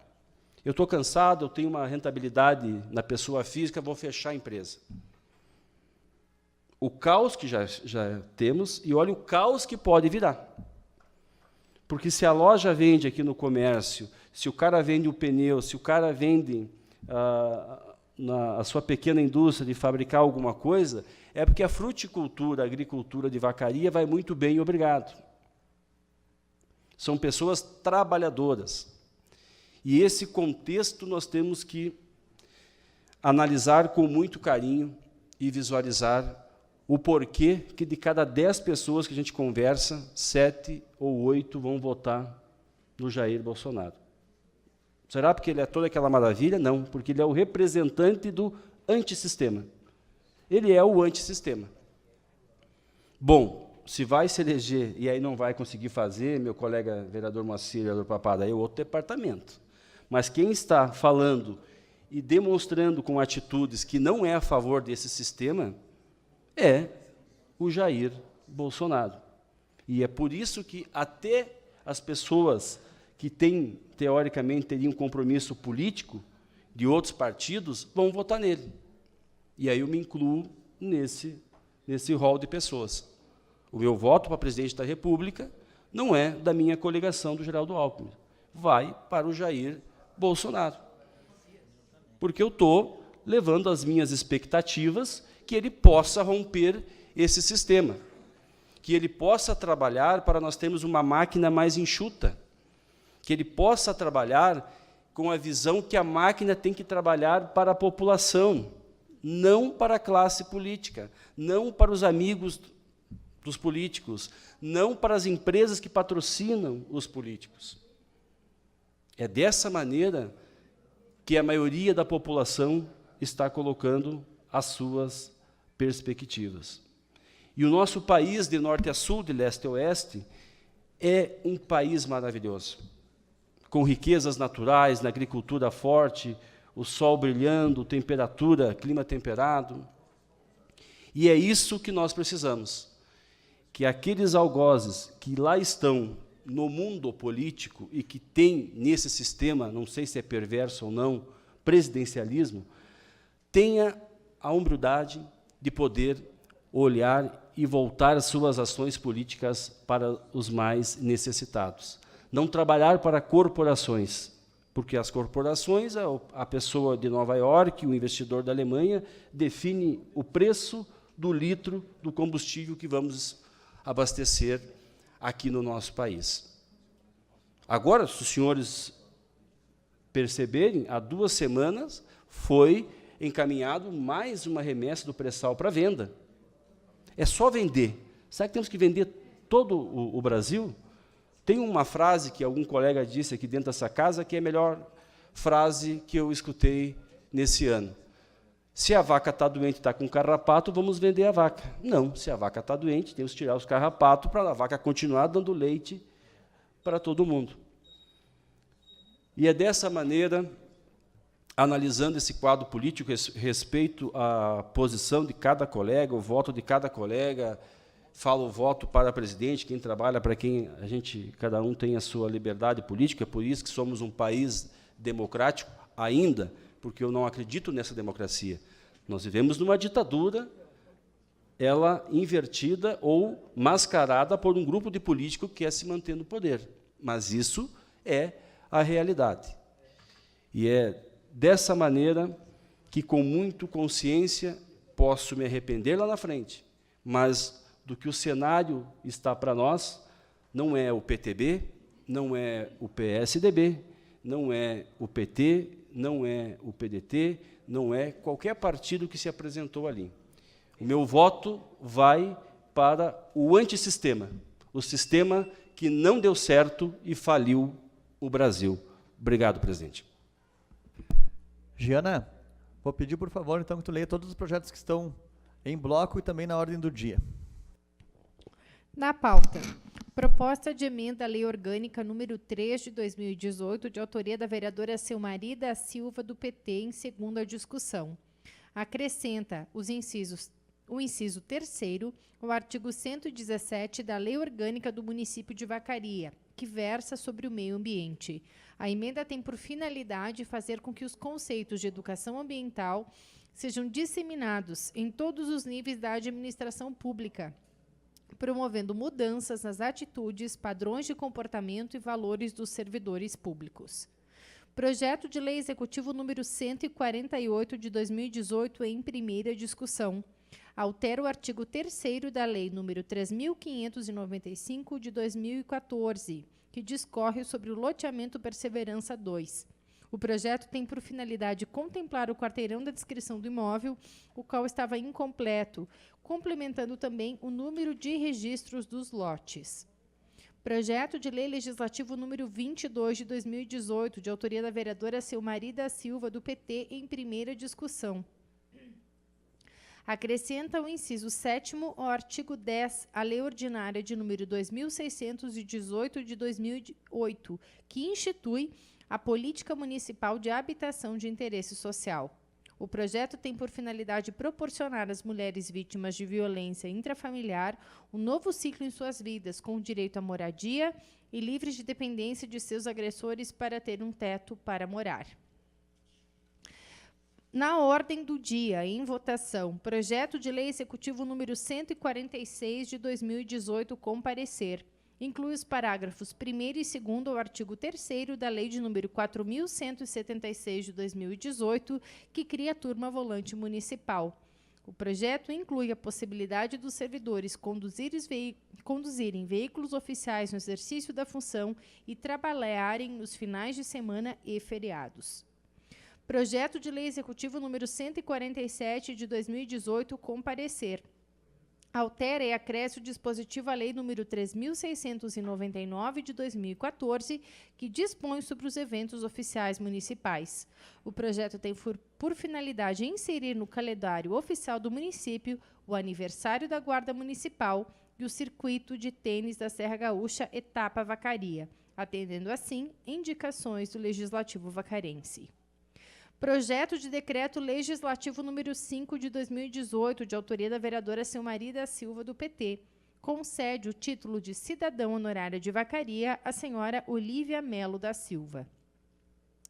Eu estou cansado, eu tenho uma rentabilidade na pessoa física, vou fechar a empresa. O caos que já temos, e olha o caos que pode virar. Porque se a loja vende aqui no comércio, se o cara vende o pneu, se o cara vende a sua pequena indústria de fabricar alguma coisa, é porque a fruticultura, a agricultura de vacaria vai muito bem, obrigado. São pessoas trabalhadoras. E esse contexto nós temos que analisar com muito carinho e visualizar o porquê que de cada 10 pessoas que a gente conversa, 7 ou 8 vão votar no Jair Bolsonaro. Será porque ele é toda aquela maravilha? Não, porque ele é o representante do antissistema. Ele é o antissistema. Bom, se vai se eleger e aí não vai conseguir fazer, meu colega vereador Moacir, vereador Papada, aí é outro departamento. Mas quem está falando e demonstrando com atitudes que não é a favor desse sistema é o Jair Bolsonaro. E é por isso que até as pessoas que têm, teoricamente, teriam um compromisso político de outros partidos, vão votar nele. E aí eu me incluo nesse rol de pessoas. O meu voto para presidente da República não é da minha coligação do Geraldo Alckmin. Vai para o Jair Bolsonaro. Porque eu estou levando as minhas expectativas que ele possa romper esse sistema, que ele possa trabalhar para nós termos uma máquina mais enxuta, que ele possa trabalhar com a visão que a máquina tem que trabalhar para a população, não para a classe política, não para os amigos dos políticos, não para as empresas que patrocinam os políticos. É dessa maneira que a maioria da população está colocando as suas perspectivas. E o nosso país, de norte a sul, de leste a oeste, é um país maravilhoso, com riquezas naturais, na agricultura forte, o sol brilhando, temperatura, clima temperado. E é isso que nós precisamos, que aqueles algozes que lá estão no mundo político e que tem nesse sistema, não sei se é perverso ou não, presidencialismo, tenha a humildade de poder olhar e voltar as suas ações políticas para os mais necessitados. Não trabalhar para corporações, porque as corporações, a pessoa de Nova York, o investidor da Alemanha, define o preço do litro do combustível que vamos abastecer aqui no nosso país. Agora, se os senhores perceberem, há 2 semanas foi encaminhado mais uma remessa do pré-sal para venda. É só vender. Será que temos que vender todo o Brasil? Tem uma frase que algum colega disse aqui dentro dessa casa, que é a melhor frase que eu escutei nesse ano. Se a vaca está doente e está com carrapato, vamos vender a vaca. Não, se a vaca está doente, temos que tirar os carrapatos para a vaca continuar dando leite para todo mundo. E é dessa maneira, analisando esse quadro político, respeito à posição de cada colega, o voto de cada colega, falo o voto para presidente, quem trabalha, para quem cada um tem a sua liberdade política, é por isso que somos um país democrático ainda, porque eu não acredito nessa democracia. Nós vivemos numa ditadura, ela invertida ou mascarada por um grupo de políticos que quer se manter no poder. Mas isso é a realidade. E é dessa maneira que, com muita consciência, posso me arrepender lá na frente, mas do que o cenário está para nós, não é o PTB, não é o PSDB, não é o PT, não é o PDT, não é qualquer partido que se apresentou ali. O meu voto vai para o antissistema, o sistema que não deu certo e faliu o Brasil. Obrigado, presidente. Giana, vou pedir, por favor, então, que tu leia todos os projetos que estão em bloco e também na ordem do dia. Na pauta, Proposta de emenda à Lei Orgânica número 3 de 2018, de autoria da vereadora Selmari da Silva, do PT, em segunda discussão. Acrescenta o inciso 3º ao artigo 117 da Lei Orgânica do município de Vacaria, que versa sobre o meio ambiente. A emenda tem por finalidade fazer com que os conceitos de educação ambiental sejam disseminados em todos os níveis da administração pública, promovendo mudanças nas atitudes, padrões de comportamento e valores dos servidores públicos. Projeto de Lei Executivo número 148 de 2018 em primeira discussão. Altera o artigo 3º da Lei número 3.595 de 2014, que discorre sobre o loteamento Perseverança 2. O projeto tem por finalidade contemplar o quarteirão da descrição do imóvel, o qual estava incompleto, complementando também o número de registros dos lotes. Projeto de Lei Legislativo número 22 de 2018, de autoria da vereadora Selmari da Silva, do PT, em primeira discussão. Acrescenta o inciso 7º ao artigo 10, a Lei Ordinária de número 2618 de 2008, que institui a Política Municipal de Habitação de Interesse Social. O projeto tem por finalidade proporcionar às mulheres vítimas de violência intrafamiliar um novo ciclo em suas vidas, com direito à moradia e livres de dependência de seus agressores para ter um teto para morar. Na ordem do dia, em votação, projeto de Lei Executivo número 146 de 2018, com parecer. Inclui os parágrafos 1º e 2º ao artigo 3º da Lei de número 4.176 de 2018, que cria a turma volante municipal. O projeto inclui a possibilidade dos servidores conduzirem veículos oficiais no exercício da função e trabalharem nos finais de semana e feriados. Projeto de Lei Executivo número 147 de 2018, com parecer. Altera e acresce o dispositivo à Lei número 3.699 de 2014, que dispõe sobre os eventos oficiais municipais. O projeto tem por finalidade inserir no calendário oficial do município o aniversário da Guarda Municipal e o circuito de tênis da Serra Gaúcha, etapa Vacaria, atendendo assim indicações do Legislativo vacarense. Projeto de Decreto Legislativo número 5 de 2018, de autoria da vereadora Selmari da Silva, do PT, concede o título de cidadã honorária de Vacaria à senhora Olívia Melo da Silva.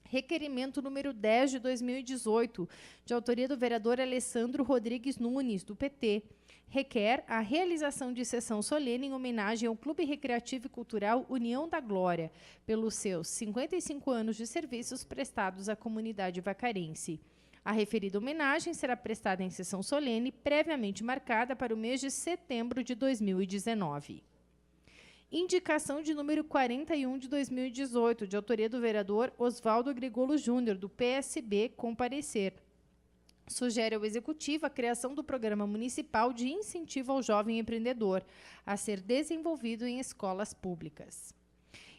Requerimento número 10 de 2018, de autoria do vereador Alessandro Rodrigues Nunes, do PT, requer a realização de sessão solene em homenagem ao Clube Recreativo e Cultural União da Glória, pelos seus 55 anos de serviços prestados à comunidade vacarense. A referida homenagem será prestada em sessão solene, previamente marcada para o mês de setembro de 2019. Indicação de número 41 de 2018, de autoria do vereador Oswaldo Grigolo Júnior, do PSB, com parecer. Sugere ao Executivo a criação do Programa Municipal de Incentivo ao Jovem Empreendedor, a ser desenvolvido em escolas públicas.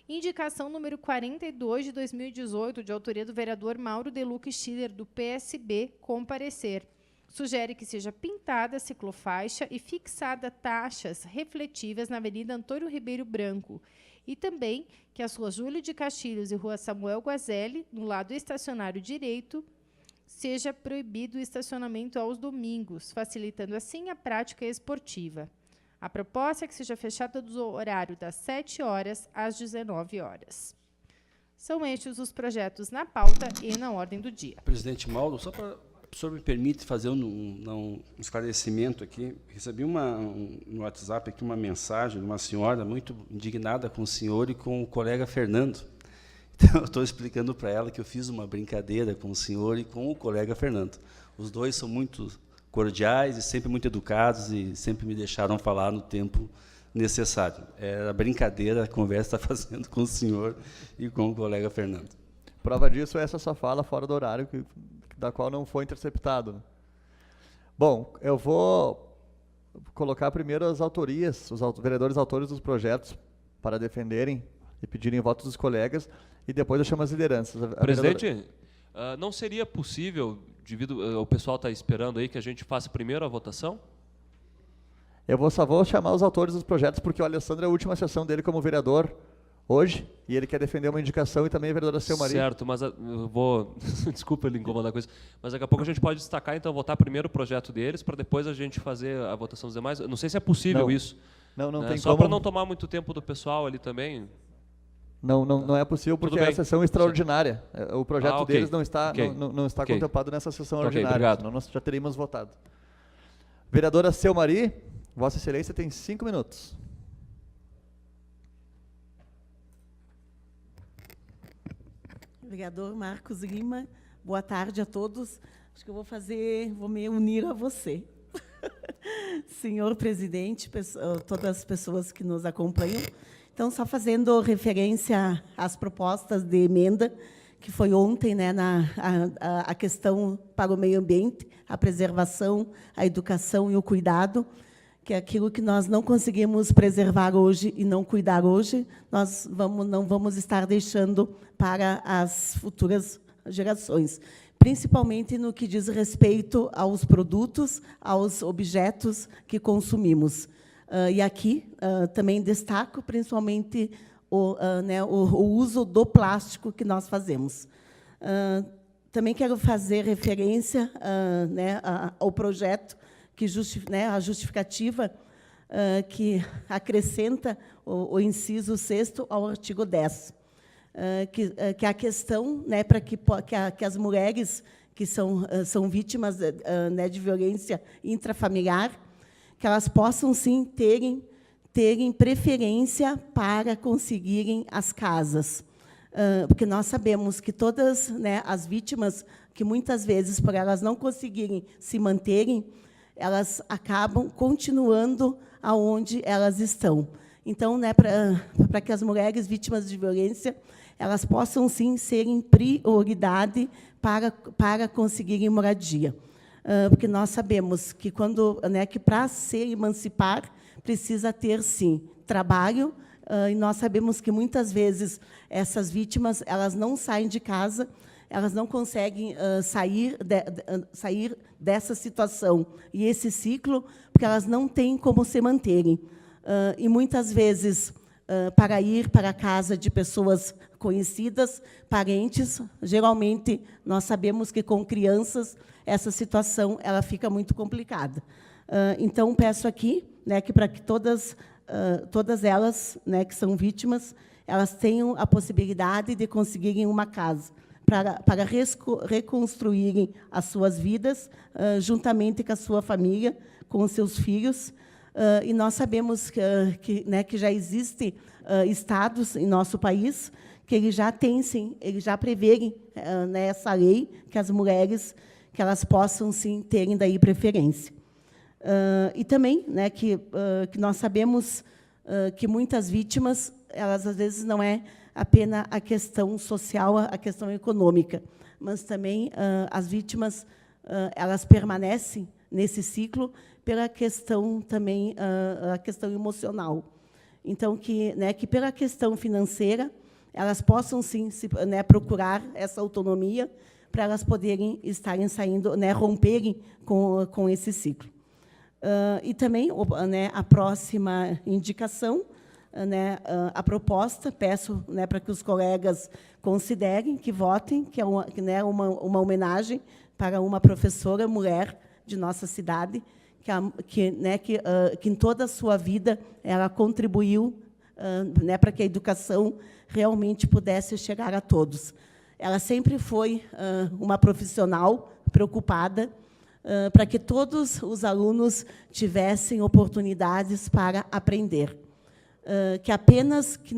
Indicação número 42 de 2018, de autoria do vereador Mauro Deluque Schiller, do PSB, com parecer. Sugere que seja pintada a ciclofaixa e fixada taxas refletivas na Avenida Antônio Ribeiro Branco, e também que as ruas Júlio de Castilhos e Rua Samuel Guazelli, no lado estacionário direito, seja proibido o estacionamento aos domingos, facilitando assim a prática esportiva. A proposta é que seja fechada do horário das 7 horas às 19 horas. São estes os projetos na pauta e na ordem do dia. Presidente Mauro, só para o senhor me permite fazer um esclarecimento aqui. Recebi no WhatsApp aqui uma mensagem de uma senhora muito indignada com o senhor e com o colega Fernando. Então, eu estou explicando para ela que eu fiz uma brincadeira com o senhor e com o colega Fernando. Os dois são muito cordiais e sempre muito educados e sempre me deixaram falar no tempo necessário. Era brincadeira, a conversa está fazendo com o senhor e com o colega Fernando. Prova disso é essa sua fala fora do horário, da qual não foi interceptado. Bom, eu vou colocar primeiro as autorias, os vereadores autores dos projetos, para defenderem e pedirem votos dos colegas, e depois eu chamo as lideranças. Presidente, não seria possível, devido ao pessoal está esperando aí, que a gente faça primeiro a votação? Eu só vou chamar os autores dos projetos, porque o Alessandro é a última sessão dele como vereador hoje, e ele quer defender uma indicação, e também a vereadora Selmari. Certo, mas eu vou... Desculpa ele incomodar a coisa, mas daqui a pouco a gente pode destacar, então, votar primeiro o projeto deles, para depois a gente fazer a votação dos demais. Eu não sei se é possível isso. Não né? tem só como. para não tomar muito tempo do pessoal ali também. Não é possível, porque é a sessão extraordinária. O projeto ok. deles não está, Ok. não está Ok. contemplado nessa sessão Ok, ordinária, obrigado. senão nós já teríamos votado. Vereadora Selmari, Vossa Excelência tem 5 minutos. Vereador Marcos Lima, boa tarde a todos. Acho que eu vou me unir a você. Senhor presidente, todas as pessoas que nos acompanham. Então, só fazendo referência às propostas de emenda, que foi ontem, né, a questão para o meio ambiente, a preservação, a educação e o cuidado, que é aquilo que nós não conseguimos preservar hoje e não cuidar hoje, nós não vamos estar deixando para as futuras gerações, principalmente no que diz respeito aos produtos, aos objetos que consumimos. E aqui também destaco principalmente o uso do plástico que nós fazemos. Também quero fazer referência ao projeto, a justificativa que acrescenta o inciso 6º ao artigo 10, que é a questão para que as mulheres que são vítimas de violência intrafamiliar, que elas possam, sim, terem preferência para conseguirem as casas. Porque nós sabemos que todas as vítimas, que muitas vezes, por elas não conseguirem se manterem, elas acabam continuando aonde elas estão. Então, para que as mulheres vítimas de violência, elas possam, sim, serem prioridade para conseguirem moradia. Porque nós sabemos que que para se emancipar precisa ter, sim, trabalho, e nós sabemos que muitas vezes vítimas elas não saem de casa, elas não conseguem sair dessa situação e esse ciclo, porque elas não têm como se manterem. E muitas vezes, para ir para a casa de pessoas conhecidas, parentes, geralmente nós sabemos que com crianças essa situação ela fica muito complicada. Então, peço aqui que para que todas elas que são vítimas, elas tenham a possibilidade de conseguirem uma casa, para reconstruírem as suas vidas, juntamente com a sua família, com os seus filhos. E nós sabemos que já existem estados em nosso país que eles já têm, sim, eles já prevêem nessa lei que as mulheres que elas possam, sim, terem daí preferência. E também que nós sabemos que muitas vítimas, elas às vezes não é apenas a questão social, a questão econômica, mas também as vítimas elas permanecem nesse ciclo pela questão também a questão emocional. Então que pela questão financeira elas possam, sim, procurar essa autonomia para elas poderem estarem saindo, romperem com esse ciclo. E também a próxima indicação, a proposta, peço para que os colegas considerem, que votem, que é uma homenagem para uma professora mulher de nossa cidade, que em toda a sua vida ela contribuiu para que a educação realmente pudesse chegar a todos. Ela sempre foi uma profissional preocupada para que todos os alunos tivessem oportunidades para aprender. Que apenas que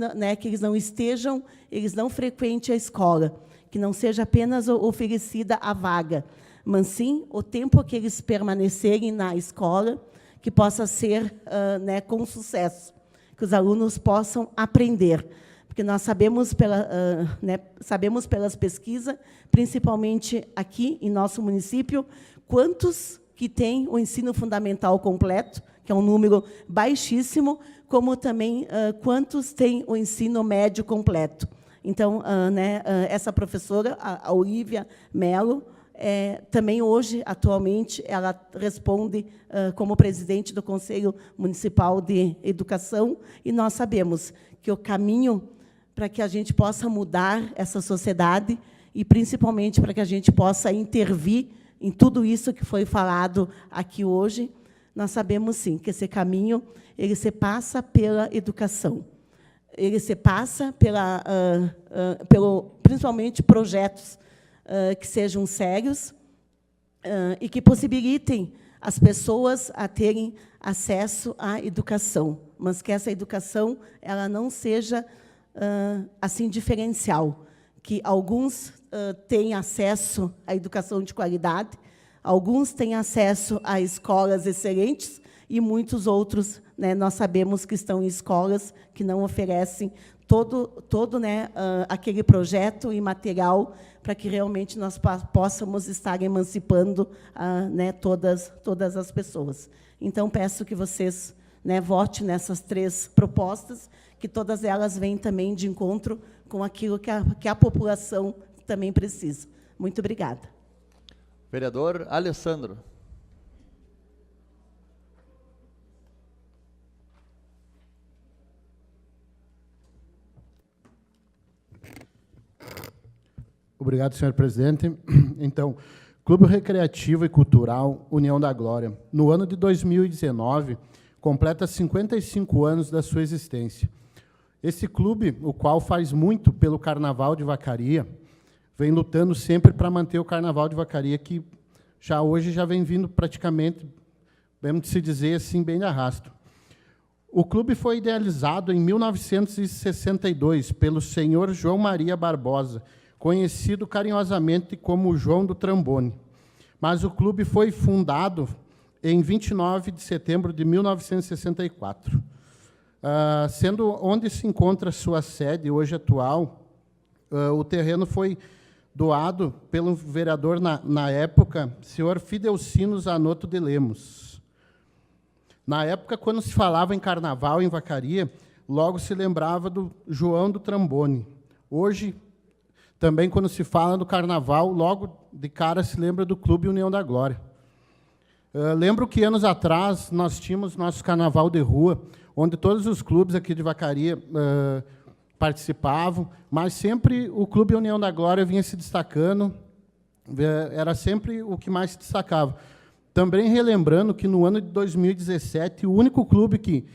eles não estejam, eles não frequentem a escola, que não seja apenas oferecida a vaga, mas sim o tempo que eles permanecerem na escola, que possa ser com sucesso, que os alunos possam aprender. Porque nós sabemos, sabemos pelas pesquisas, principalmente aqui em nosso município, quantos que têm o ensino fundamental completo, que é um número baixíssimo, como também quantos têm o ensino médio completo. Então, essa professora, a Olívia Mello, também hoje, atualmente, ela responde como presidente do Conselho Municipal de Educação, e nós sabemos que o caminho para que a gente possa mudar essa sociedade e, principalmente, para que a gente possa intervir em tudo isso que foi falado aqui hoje, nós sabemos, sim, que esse caminho ele se passa pela educação. Ele se passa principalmente projetos que sejam sérios e que possibilitem as pessoas a terem acesso à educação, mas que essa educação ela não seja assim diferencial, que alguns têm acesso à educação de qualidade, alguns têm acesso a escolas excelentes e muitos outros, né, nós sabemos que estão em escolas que não oferecem todo aquele projeto e material para que realmente nós possamos estar emancipando né, todas as pessoas. Então, peço que vocês, né, votem nessas 3 propostas, que todas elas vêm também de encontro com aquilo que a população também precisa. Muito obrigada. Vereador Alessandro. Obrigado, senhor presidente. Então, Clube Recreativo e Cultural União da Glória, no ano de 2019, completa 55 anos da sua existência. Esse clube, o qual faz muito pelo Carnaval de Vacaria, vem lutando sempre para manter o Carnaval de Vacaria, que hoje já vem vindo praticamente, vamos se dizer assim, bem de arrasto. O clube foi idealizado em 1962 pelo senhor João Maria Barbosa, conhecido carinhosamente como João do Trambone. Mas o clube foi fundado em 29 de setembro de 1964. Sendo onde se encontra sua sede hoje atual, o terreno foi doado pelo vereador, na época, senhor Fidelcino Zanotto de Lemos. Na época, quando se falava em carnaval em Vacaria, logo se lembrava do João do Trambone. Hoje, também, quando se fala do carnaval, logo de cara se lembra do Clube União da Glória. Lembro que, anos atrás, nós tínhamos nosso carnaval de rua, onde todos os clubes aqui de Vacaria participavam, mas sempre o Clube União da Glória vinha se destacando, era sempre o que mais se destacava. Também relembrando que, no ano de 2017, o único clube que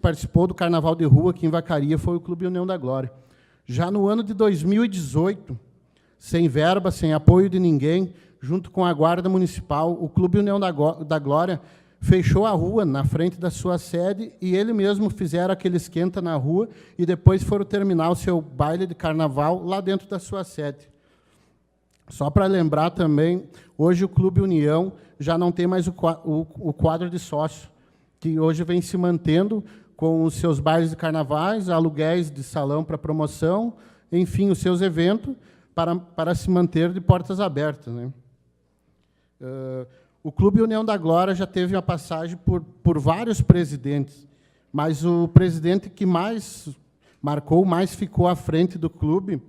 participou do carnaval de rua aqui em Vacaria foi o Clube União da Glória. Já no ano de 2018, sem verba, sem apoio de ninguém, junto com a Guarda Municipal, o Clube União da Glória fechou a rua na frente da sua sede e ele mesmo fizeram aquele esquenta na rua e depois foram terminar o seu baile de carnaval lá dentro da sua sede. Só para lembrar também, hoje o Clube União já não tem mais o quadro de sócio, que hoje vem se mantendo com os seus bailes de carnavais, aluguéis de salão para promoção, enfim, os seus eventos, para se manter de portas abertas, né? O Clube União da Glória já teve uma passagem por vários presidentes, mas o presidente que mais marcou, mais ficou à frente do clube,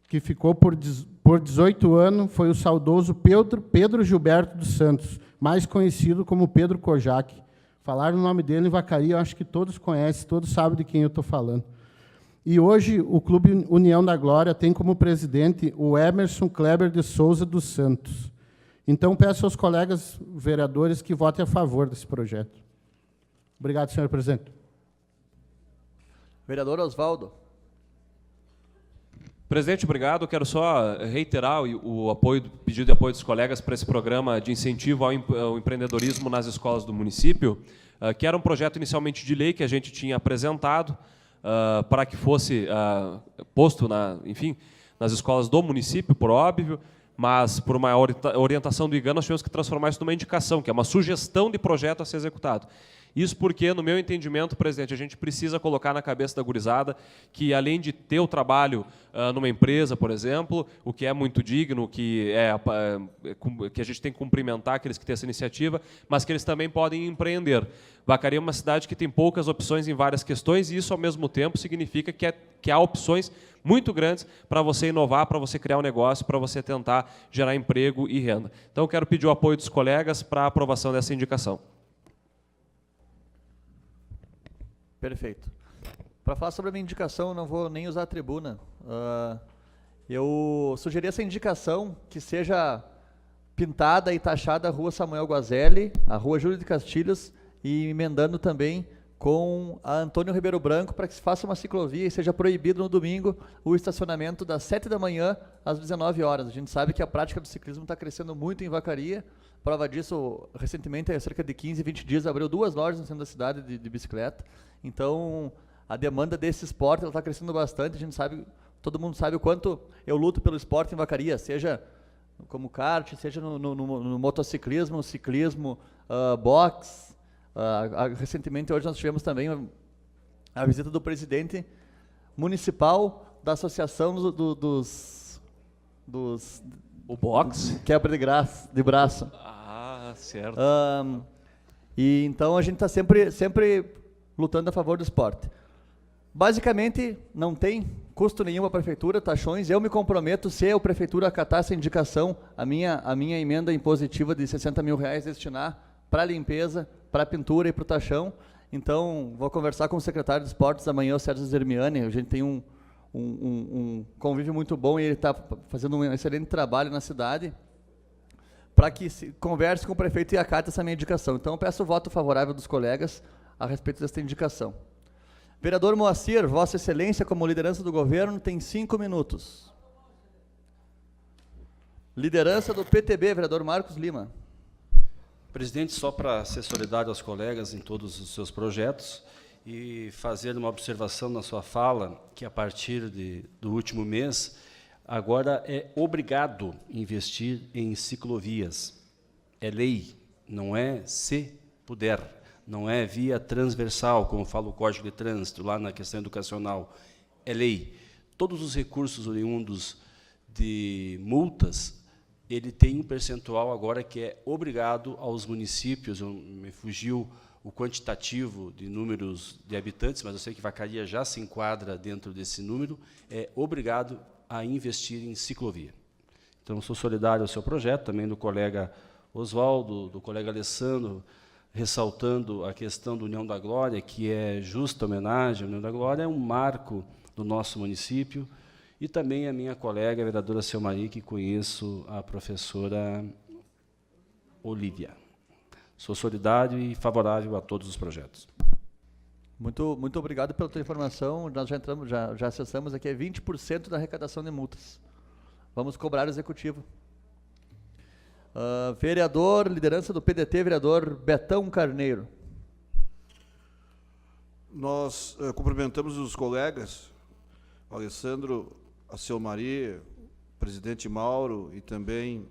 que ficou por 18 anos, foi o saudoso Pedro Gilberto dos Santos, mais conhecido como Pedro Kojak. Falaram o nome dele em Vacaria, eu acho que todos conhecem, todos sabem de quem eu estou falando. E hoje o Clube União da Glória tem como presidente o Emerson Kleber de Souza dos Santos. Então, peço aos colegas vereadores que votem a favor desse projeto. Obrigado, senhor presidente. Vereador Osvaldo. Presidente, obrigado. Quero só reiterar o pedido de apoio dos colegas para esse programa de incentivo ao empreendedorismo nas escolas do município, que era um projeto inicialmente de lei que a gente tinha apresentado para que fosse posto nas escolas do município, por óbvio, mas por uma orientação do IGAN nós tivemos que transformar isso numa indicação, que é uma sugestão de projeto a ser executado. Isso porque, no meu entendimento, presidente, a gente precisa colocar na cabeça da gurizada que, além de ter o trabalho numa empresa, por exemplo, o que é muito digno, que a gente tem que cumprimentar aqueles que têm essa iniciativa, mas que eles também podem empreender. Vacaria é uma cidade que tem poucas opções em várias questões, e isso, ao mesmo tempo, significa que há opções muito grandes para você inovar, para você criar um negócio, para você tentar gerar emprego e renda. Então, eu quero pedir o apoio dos colegas para a aprovação dessa indicação. Perfeito. Para falar sobre a minha indicação, eu não vou nem usar a tribuna. Eu sugeri essa indicação que seja pintada e taxada a Rua Samuel Guazelli, a Rua Júlio de Castilhos, e emendando também com a Antônio Ribeiro Branco, para que se faça uma ciclovia e seja proibido no domingo o estacionamento das 7 da manhã às 19 horas. A gente sabe que a prática do ciclismo está crescendo muito em Vacaria. Prova disso, recentemente, há cerca de 15, 20 dias, abriu 2 lojas no centro da cidade de bicicleta. Então, a demanda desse esporte está crescendo bastante. A gente sabe, todo mundo sabe o quanto eu luto pelo esporte em Vacaria, seja como kart, seja no motociclismo, ciclismo, boxe. Recentemente, hoje, nós tivemos também a visita do presidente municipal da Associação dos o boxe? Quebra de braço. Ah, certo. E então a gente está sempre lutando a favor do esporte. Basicamente, não tem custo nenhum a prefeitura, taxões. Eu me comprometo, se a prefeitura acatar essa indicação, a minha emenda impositiva de R$60 mil destinar para a limpeza, para a pintura e para o taxão. Então, vou conversar com o secretário de Esportes amanhã, o Sérgio Zermiani. A gente tem um convívio muito bom e ele está fazendo um excelente trabalho na cidade para que se converse com o prefeito e acate essa minha indicação. Então, eu peço o voto favorável dos colegas a respeito desta indicação. Vereador Moacir, Vossa Excelência, como liderança do governo, tem 5 minutos. Liderança do PTB, vereador Marcos Lima. Presidente, só para ser solidário aos colegas em todos os seus projetos e fazer uma observação na sua fala, que a partir do último mês, agora é obrigado investir em ciclovias. É lei, não é se puder, não é via transversal, como fala o Código de Trânsito, lá na questão educacional. É lei. Todos os recursos oriundos de multas, ele tem um percentual agora que é obrigado aos municípios. Me fugiu o quantitativo de números de habitantes, mas eu sei que Vacaria já se enquadra dentro desse número, é obrigado a investir em ciclovia. Então, sou solidário ao seu projeto, também do colega Oswaldo, do colega Alessandro, ressaltando a questão do União da Glória, que é justa homenagem. A União da Glória é um marco do nosso município, e também a minha colega, a vereadora Selmari, que conheço, a professora Olívia. Sou solidário e favorável a todos os projetos. Muito obrigado pela tua informação. Nós já acessamos aqui 20% da arrecadação de multas. Vamos cobrar o executivo. Vereador, liderança do PDT, vereador Betão Carneiro. Nós cumprimentamos os colegas, o Alessandro, a Selmari, o presidente Mauro e também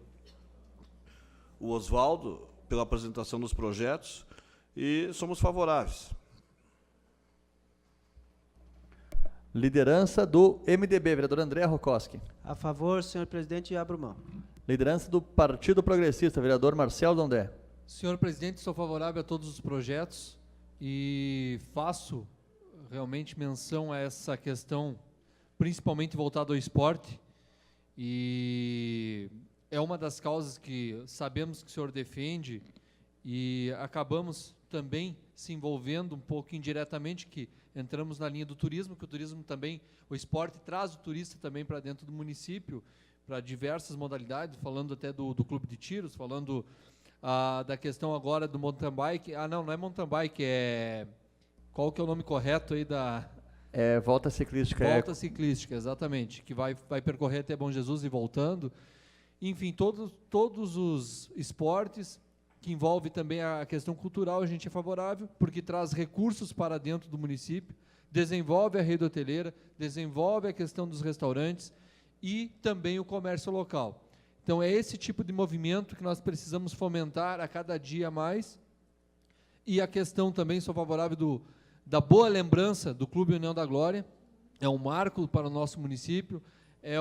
o Oswaldo, pela apresentação dos projetos, e somos favoráveis. Liderança do MDB, vereador André Rokoski. A favor, senhor presidente, e abro mão. Liderança do Partido Progressista, vereador Marcelo Dondé. Senhor presidente, sou favorável a todos os projetos e faço realmente menção a essa questão, principalmente voltada ao esporte, e é uma das causas que sabemos que o senhor defende e acabamos também se envolvendo um pouco indiretamente, que entramos na linha do turismo, que o turismo também, o esporte traz o turista também para dentro do município, para diversas modalidades, falando até do clube de tiros, falando da questão agora do mountain bike. Não é mountain bike, qual que é o nome correto aí da... Volta ciclística. Volta ciclística, exatamente, que vai percorrer até Bom Jesus e voltando. Enfim, todos os esportes que envolve também a questão cultural, a gente é favorável, porque traz recursos para dentro do município, desenvolve a rede hoteleira, desenvolve a questão dos restaurantes e também o comércio local. Então, é esse tipo de movimento que nós precisamos fomentar a cada dia mais, E a questão também, sou favorável da boa lembrança do Clube União da Glória, é um marco para o nosso município, é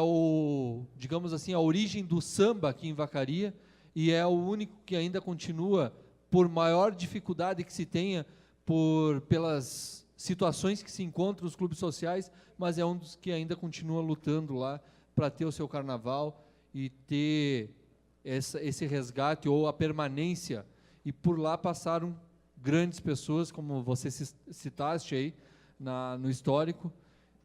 digamos assim, a origem do samba aqui em Vacaria, e é o único que ainda continua, por maior dificuldade que se tenha, pelas situações que se encontram os clubes sociais, mas é um dos que ainda continua lutando lá para ter o seu carnaval e ter esse resgate ou a permanência. E por lá passaram grandes pessoas, como você citaste aí no histórico.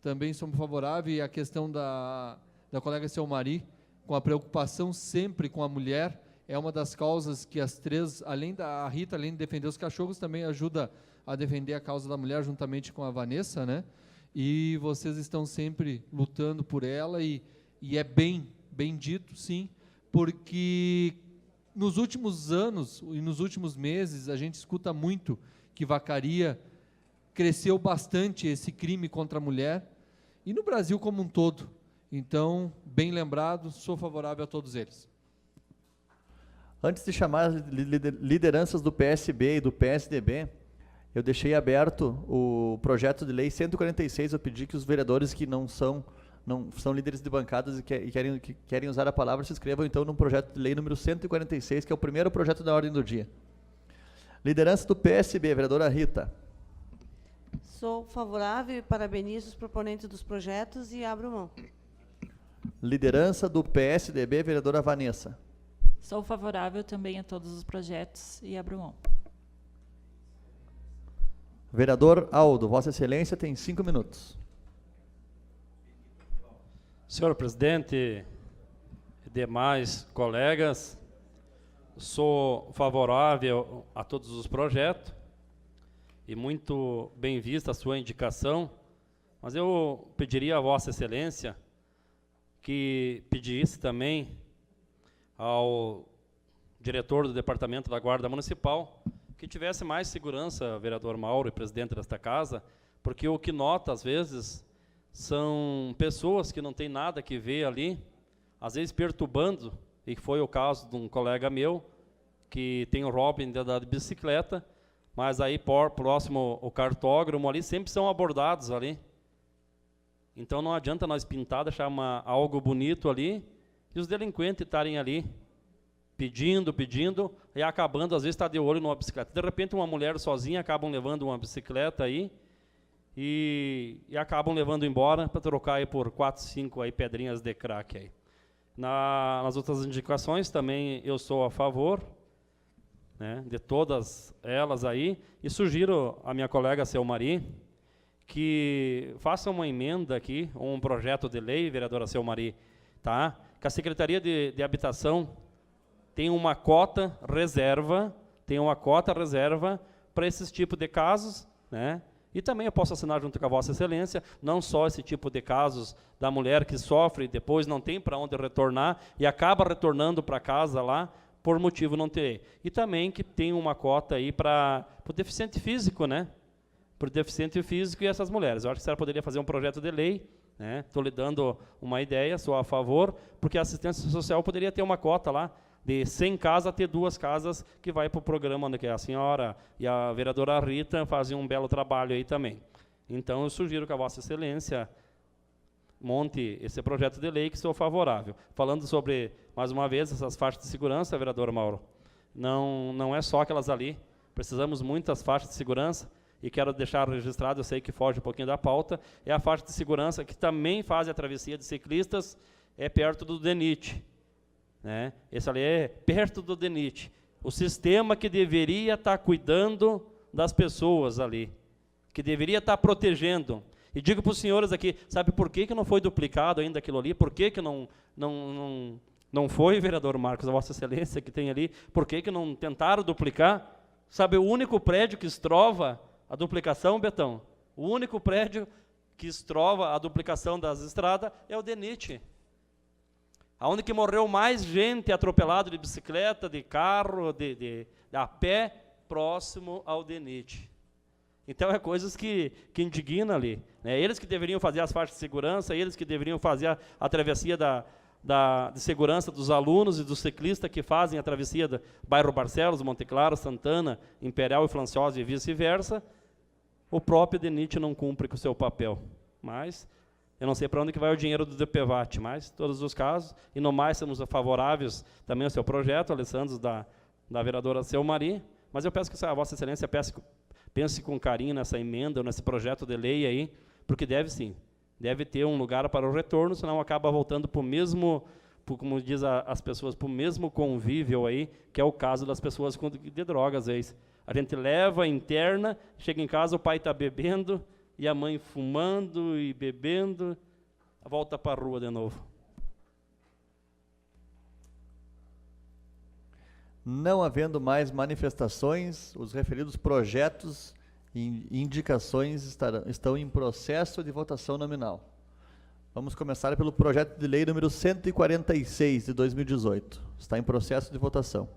Também somos favoráveis à questão da colega Selmari, com a preocupação sempre com a mulher. É uma das causas que as três, a Rita, além de defender os cachorros, também ajuda a defender a causa da mulher, juntamente com a Vanessa, né? E vocês estão sempre lutando por ela, e é bem dito, sim, porque nos últimos anos e nos últimos meses a gente escuta muito que Vacaria cresceu bastante esse crime contra a mulher, e no Brasil como um todo. Então, bem lembrado, sou favorável a todos eles. Antes de chamar as lideranças do PSB e do PSDB, eu deixei aberto o projeto de lei 146, eu pedi que os vereadores que não são líderes de bancadas e querem usar a palavra, se inscrevam então no projeto de lei número 146, que é o primeiro projeto da ordem do dia. Liderança do PSB, vereadora Rita. Sou favorável e parabenizo os proponentes dos projetos e abro mão. Liderança do PSDB, vereadora Vanessa. Sou favorável também a todos os projetos e abro mão. Vereador Aldo, Vossa Excelência tem 5 minutos. Senhor presidente e demais colegas, sou favorável a todos os projetos e muito bem vista a sua indicação, mas eu pediria a Vossa Excelência que pedisse também ao diretor do Departamento da Guarda Municipal que tivesse mais segurança, vereador Mauro e presidente desta casa, porque o que nota, às vezes, são pessoas que não têm nada que ver ali, às vezes perturbando, e foi o caso de um colega meu, que tem o Robin de andar de bicicleta, mas aí próximo o cartódromo ali, sempre são abordados ali. Então não adianta nós pintar, deixar algo bonito ali, e os delinquentes estarem ali, pedindo, e acabando, às vezes está de olho numa bicicleta. De repente uma mulher sozinha acabam levando uma bicicleta aí, e acabam levando embora para trocar aí por 4, 5 aí pedrinhas de crack aí. Nas outras indicações também eu sou a favor, né, de todas elas aí, e sugiro a minha colega Selmari que faça uma emenda aqui, um projeto de lei, vereadora Selmari, tá? Que a Secretaria de Habitação tem uma cota reserva para esses tipos de casos, né? E também eu posso assinar junto com a Vossa Excelência, não só esse tipo de casos da mulher que sofre e depois não tem para onde retornar e acaba retornando para casa lá por motivo não ter. E também que tem uma cota aí para o deficiente físico, né? Para o deficiente físico e essas mulheres. Eu acho que a senhora poderia fazer um projeto de lei, né? Estou lhe dando uma ideia, sou a favor, porque a assistência social poderia ter uma cota lá, de 100 casas, ter 2 casas que vai para o programa, onde a senhora e a vereadora Rita fazem um belo trabalho aí também. Então, eu sugiro que a Vossa Excelência monte esse projeto de lei, que sou favorável. Falando sobre, mais uma vez, essas faixas de segurança, vereador Mauro, não é só aquelas ali, precisamos muitas faixas de segurança, e quero deixar registrado, eu sei que foge um pouquinho da pauta, é a faixa de segurança que também faz a travessia de ciclistas, é perto do DENIT. Né? Esse ali é perto do DENIT. O sistema que deveria estar cuidando das pessoas ali, que deveria estar protegendo. E digo para os senhores aqui, sabe por que não foi duplicado ainda aquilo ali? Por que não foi, vereador Marcos, a Vossa Excelência que tem ali? Por que não tentaram duplicar? Sabe, o único prédio que estrova a duplicação, Betão, o único prédio que estrova a duplicação das estradas é o DENIT. Aonde que morreu mais gente atropelado de bicicleta, de carro, a pé, próximo ao DENIT. Então, é coisas que indignam ali. Né? Eles que deveriam fazer as faixas de segurança, eles que deveriam fazer a travessia de segurança dos alunos e dos ciclistas que fazem a travessia do bairro Barcelos, Monte Claro, Santana, Imperial e Franciosa e vice-versa, o próprio DENIT não cumpre com o seu papel. Mas eu não sei para onde que vai o dinheiro do DPVAT, mas, em todos os casos, e no mais somos favoráveis também ao seu projeto, Alessandro, da vereadora Selmari, mas eu peço que a Vossa Excelência pense com carinho nessa emenda, nesse projeto de lei aí, porque deve sim, deve ter um lugar para o retorno, senão acaba voltando para o mesmo, como diz as pessoas, para o mesmo convívio aí, que é o caso das pessoas de drogas, às vezes. A gente leva, interna, chega em casa, o pai está bebendo, e a mãe fumando e bebendo, volta para a rua de novo. Não havendo mais manifestações, os referidos projetos e indicações estão em processo de votação nominal. Vamos começar pelo projeto de lei número 146 de 2018. Está em processo de votação.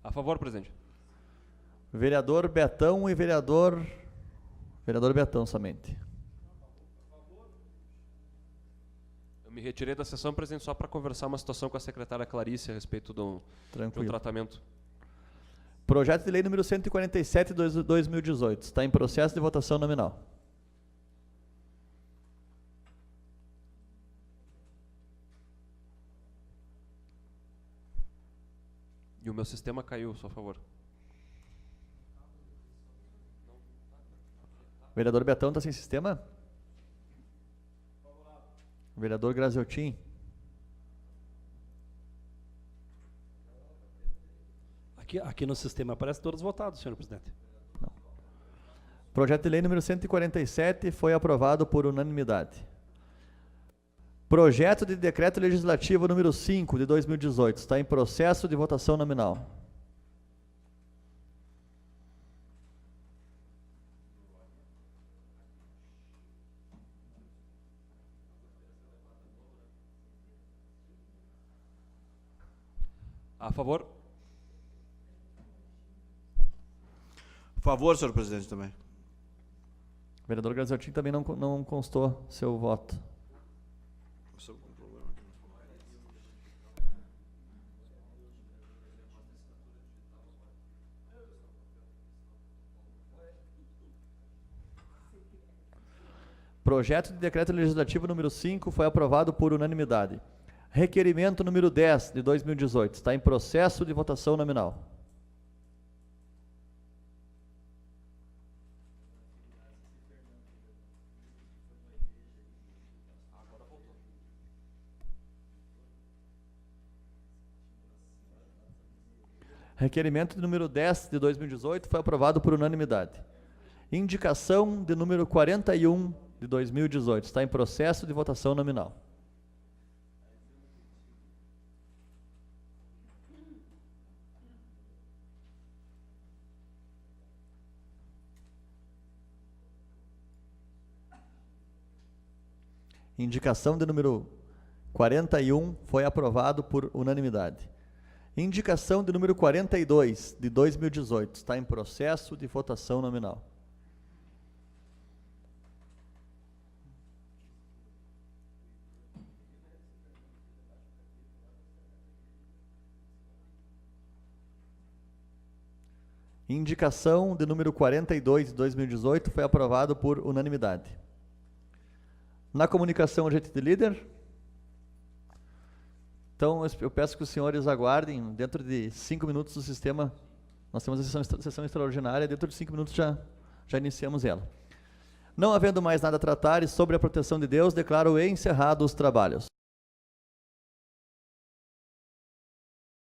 A favor, presidente. Vereador Betão e vereador Betão somente. Eu me retirei da sessão, presidente, só para conversar uma situação com a secretária Clarice a respeito do tratamento. Projeto de lei número 147 de 2018. Está em processo de votação nominal. E o meu sistema caiu, só a favor. Vereador Betão está sem sistema? Vereador Graziotin. Aqui no sistema aparece todos votados, senhor presidente. Não. Projeto de lei número 147 foi aprovado por unanimidade. Projeto de decreto legislativo número 5 de 2018. Está em processo de votação nominal. A favor? A favor, senhor presidente, também. Vereador Graziotin também não constou seu voto. Projeto de decreto legislativo número 5 foi aprovado por unanimidade. Requerimento número 10 de 2018. Está em processo de votação nominal. Requerimento de número 10 de 2018 foi aprovado por unanimidade. Indicação de número 41 de 2018. Está em processo de votação nominal. Indicação de número 41 foi aprovado por unanimidade. Indicação de número 42 de 2018. Está em processo de votação nominal. Indicação de número 42 de 2018 foi aprovado por unanimidade. Na comunicação, agente de líder. Então, eu peço que os senhores aguardem, dentro de 5 minutos o sistema, nós temos a sessão extraordinária, dentro de 5 minutos já iniciamos ela. Não havendo mais nada a tratar e sobre a proteção de Deus, declaro encerrados os trabalhos.